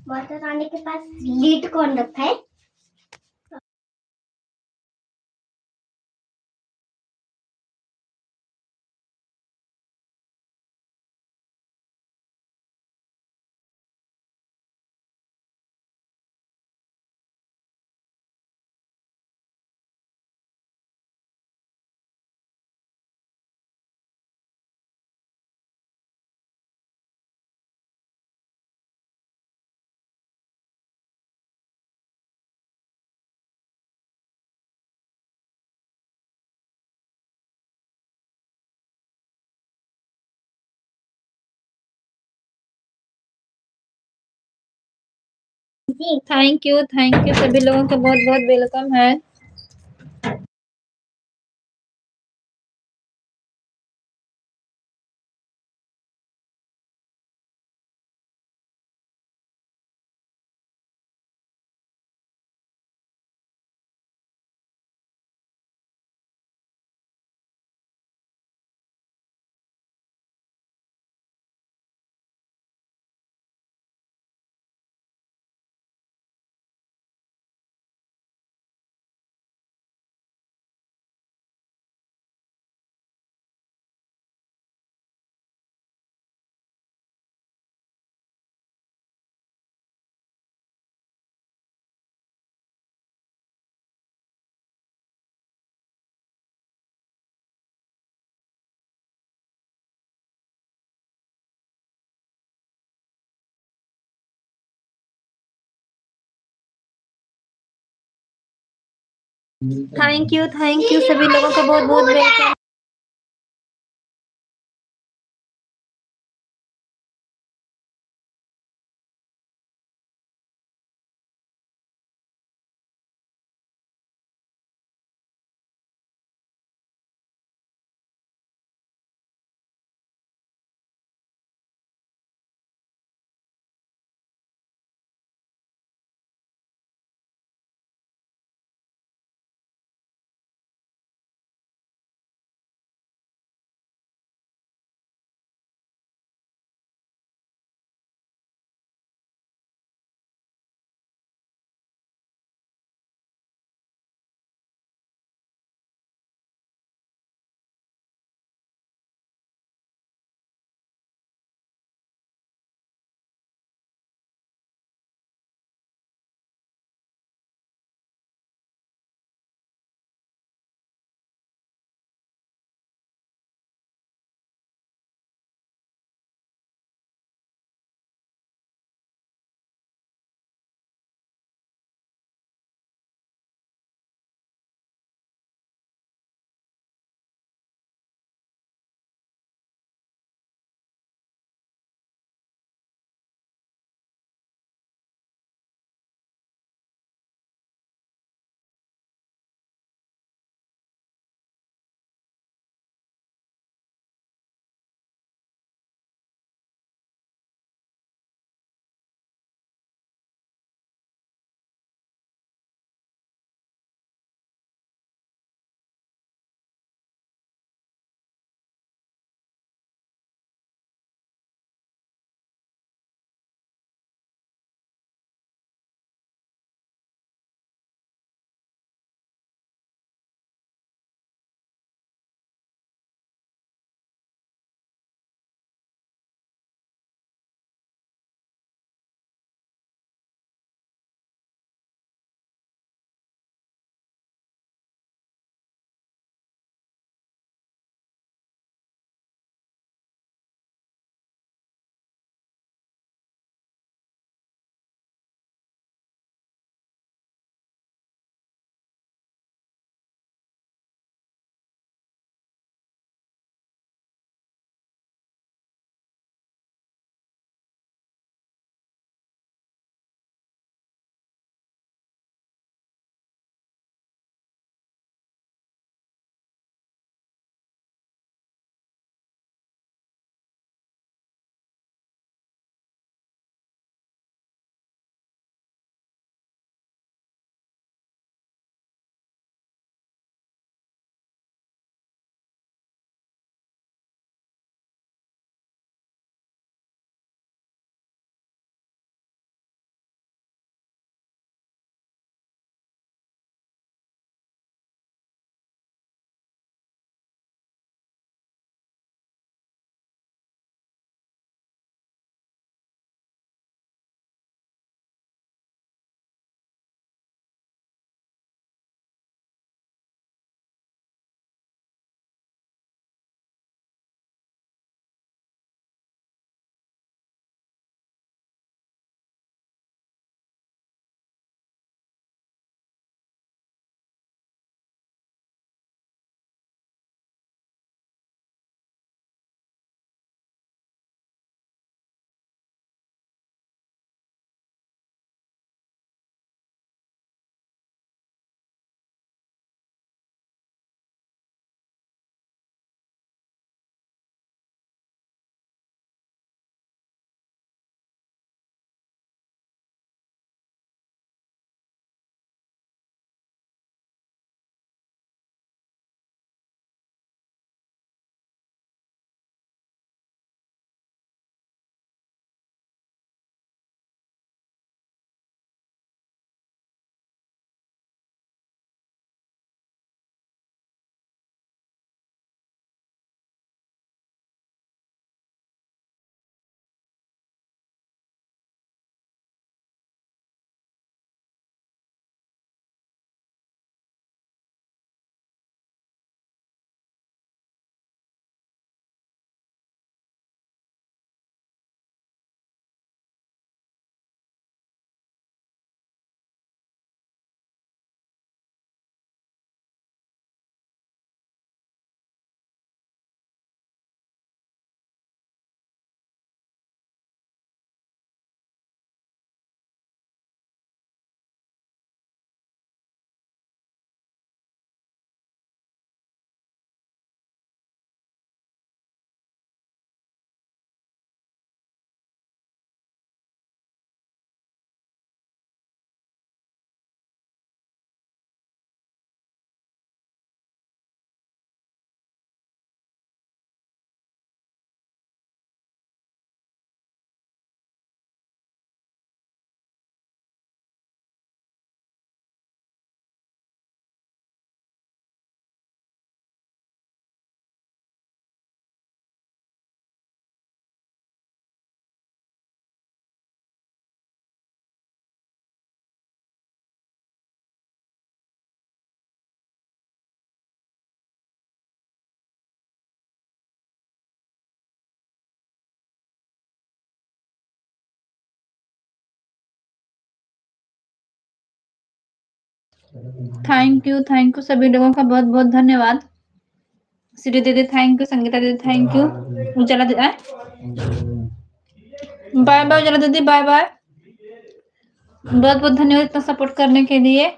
माता रानी के पास लीड कौन रखा है? थैंक यू सभी लोगों का बहुत बहुत वेलकम है। थैंक यू सभी लोगों का बहुत बहुत वेलकम। थैंक यू सभी लोगों का बहुत बहुत धन्यवाद। श्री दीदी थैंक यू, संगीता दीदी थैंक यू, उजाला दीदी बाय बाय, उजाला दीदी बाय बाय। बहुत बहुत धन्यवाद इतना सपोर्ट करने के लिए।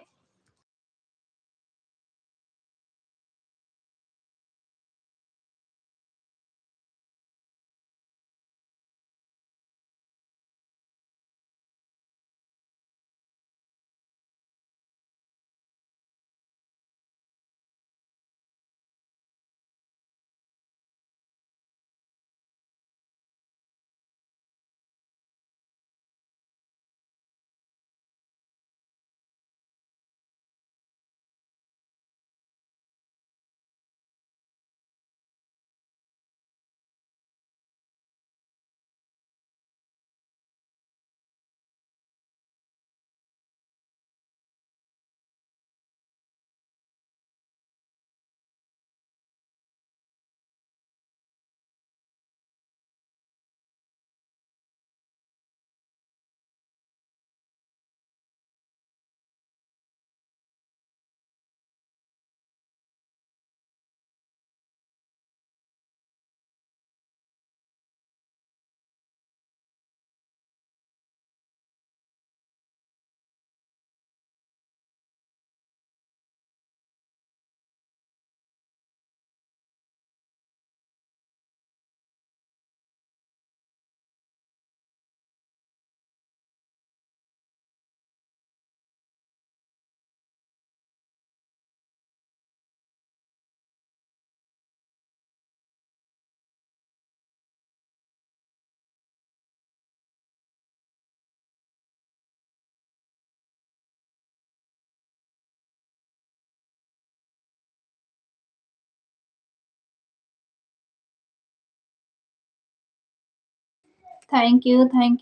थैंक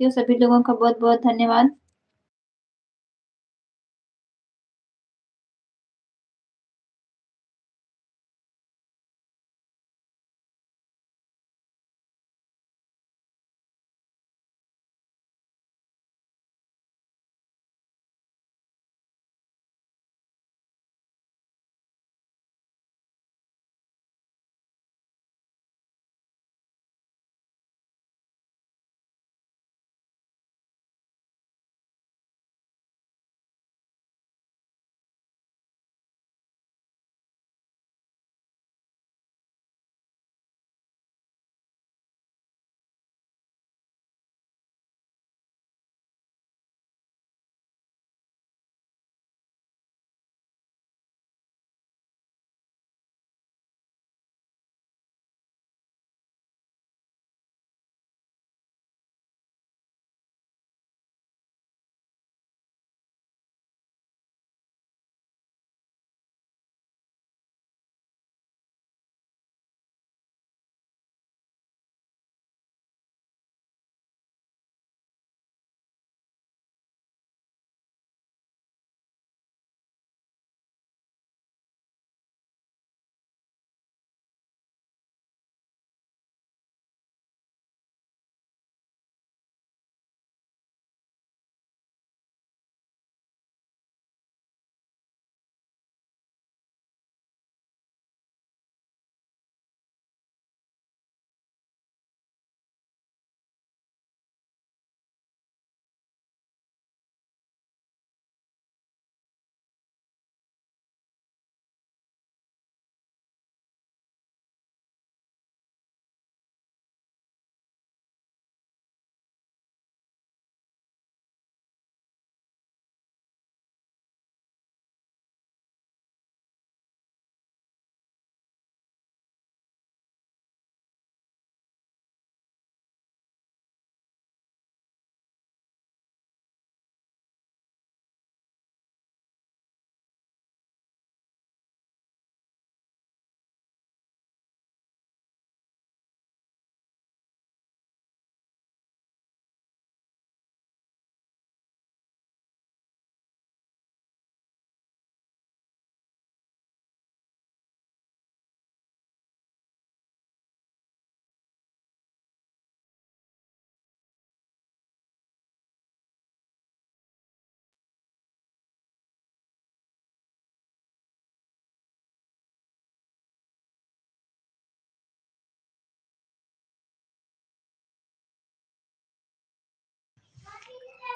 यू सभी लोगों का बहुत बहुत धन्यवाद।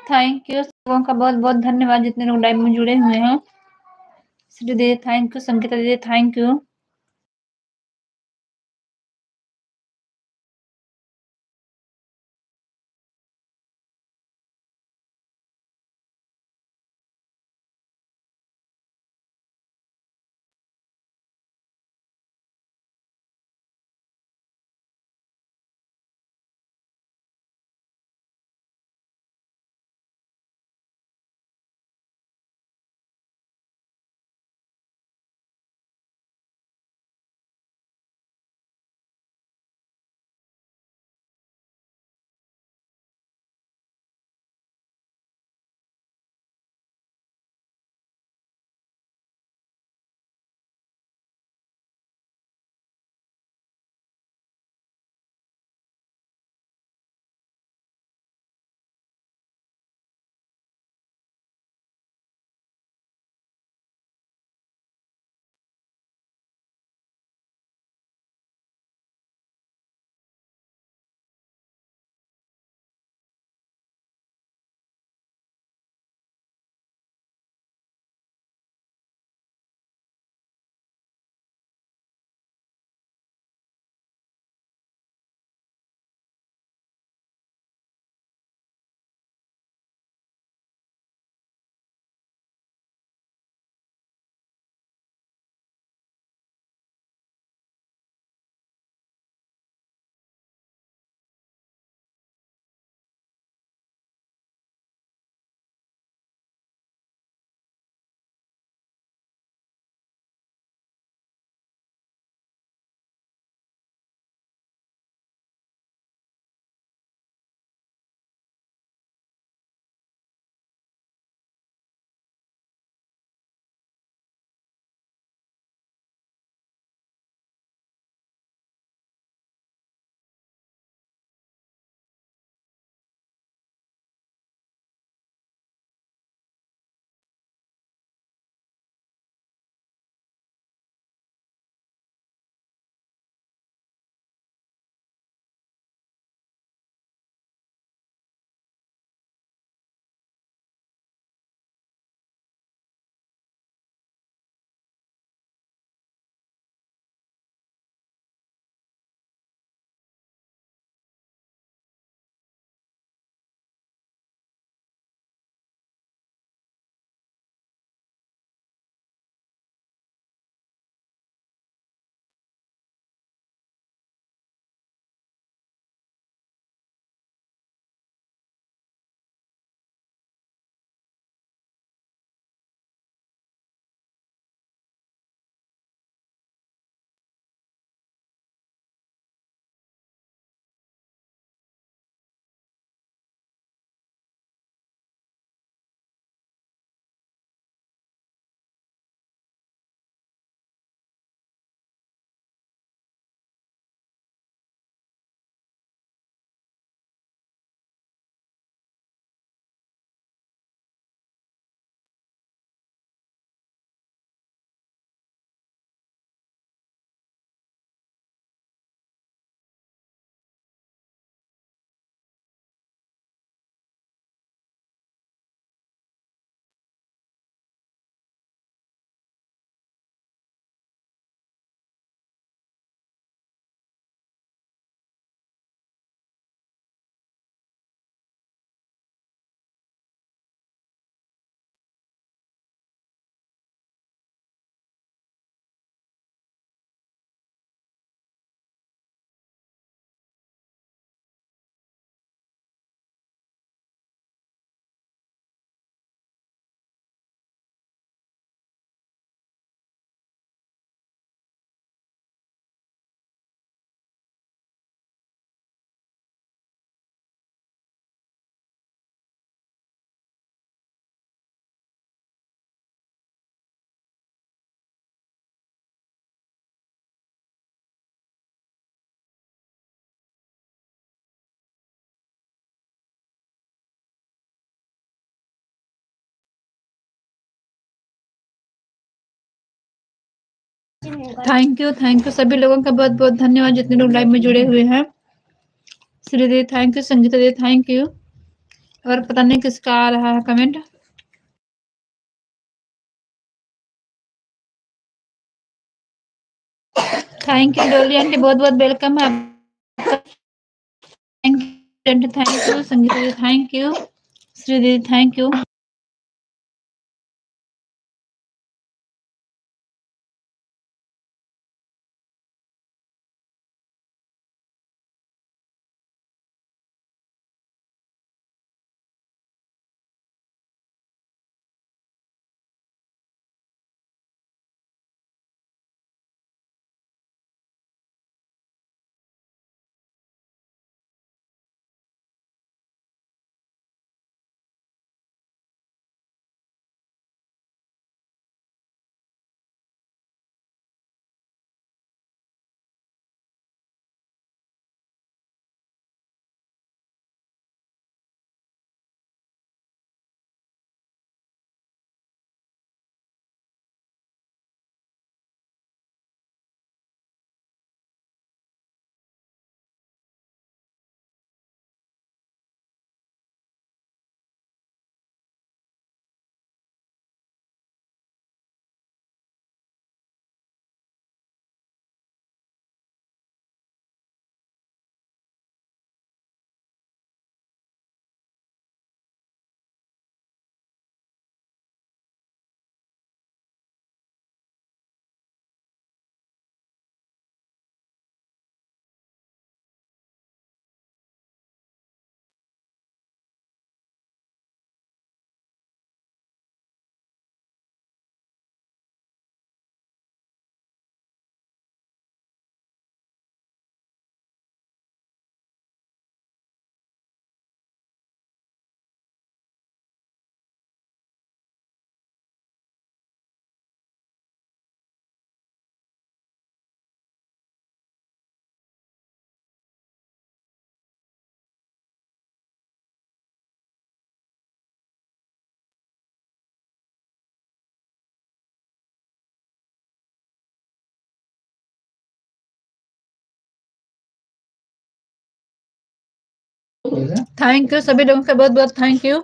थैंक यू लोगों का बहुत बहुत धन्यवाद जितने लोग लाइव में जुड़े हुए हैं। श्री दीदी थैंक यू, संगीता दीदी थैंक यू। थैंक यू सभी लोगों का बहुत बहुत धन्यवाद जितने लोग लाइव में जुड़े हुए हैं। श्री दीदी थैंक यू, संगीता दीदी थैंक यू, और पता नहीं किसका आ रहा है comment. Thank you Dolly aunty, बहुत बहुत वेलकम है आपका। Thank you Sangeeta ji, thank you Shri दीदी, थैंक यू। थैंक यू सभी लोगों का बहुत बहुत थैंक यू।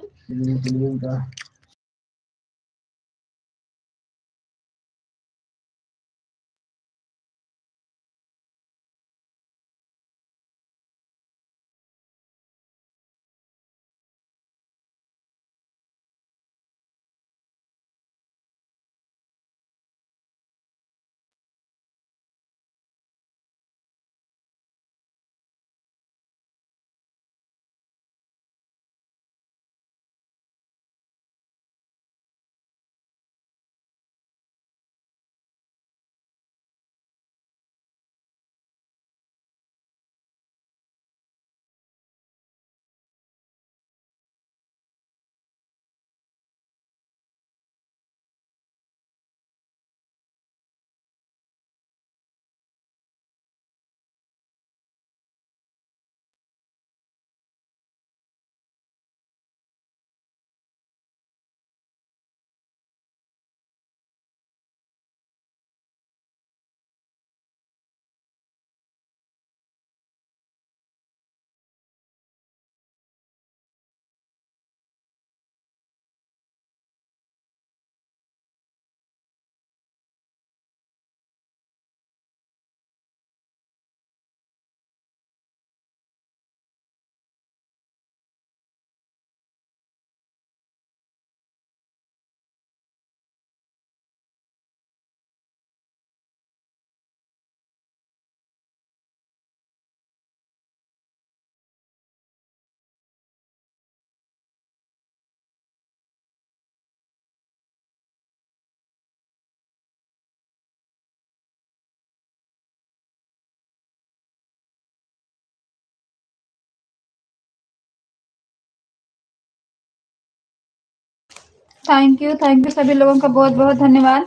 थैंक यू सभी लोगों का बहुत बहुत धन्यवाद।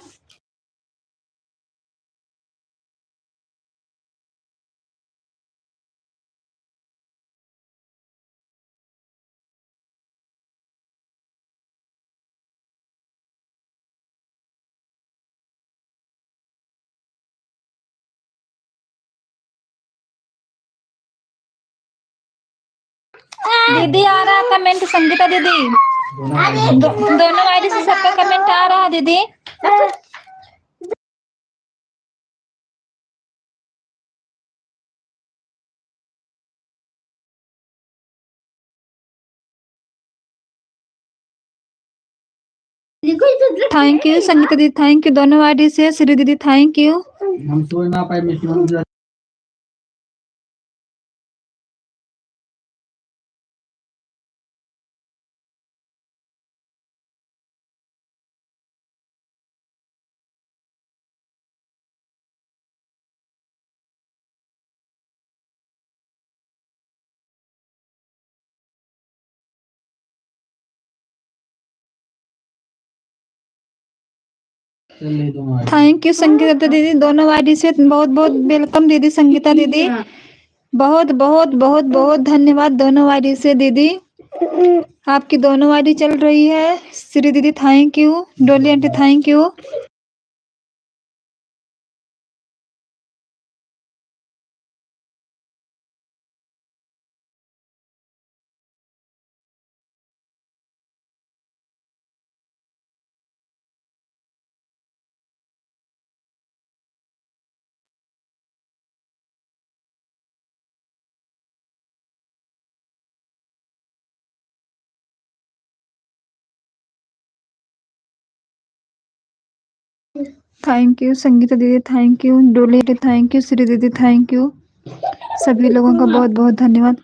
दीदी आ रहा कमेंट संगीता दीदी दोनों आईडी से सबका कमेंट आ रहा दीदी। थैंक यू संगीता दीदी, थैंक यू दोनों आईडी से। श्री दीदी थैंक यू। हम तो ना पाए मिस्टर थैंक यू संगीता दीदी, दोनों आईडी से बहुत बहुत वेलकम दीदी संगीता दीदी। बहुत बहुत बहुत बहुत धन्यवाद दोनों आईडी से दीदी। आपकी दोनों आईडी चल रही है। श्री दीदी thank you, Dolly aunty thank you. Thank you Sangeeta दीदी, thank you Dolly aunty, thank you Shri दीदी, थैंक यू। सभी लोगों का बहुत बहुत धन्यवाद।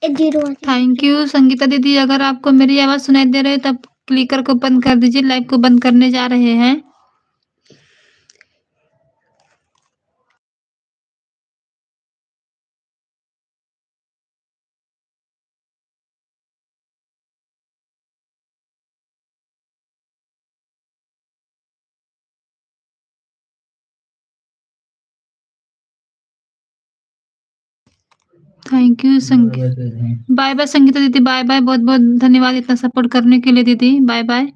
जीरो थैंक यू संगीता दीदी। अगर आपको मेरी आवाज सुनाई दे रही है तब क्लिकर को बंद कर दीजिए। लाइव को बंद करने जा रहे हैं। Thank you Sangeeta. Bye bye Sangeeta दीदी, बाय बाय। बहुत बहुत धन्यवाद इतना सपोर्ट करने के लिए दीदी। Bye bye.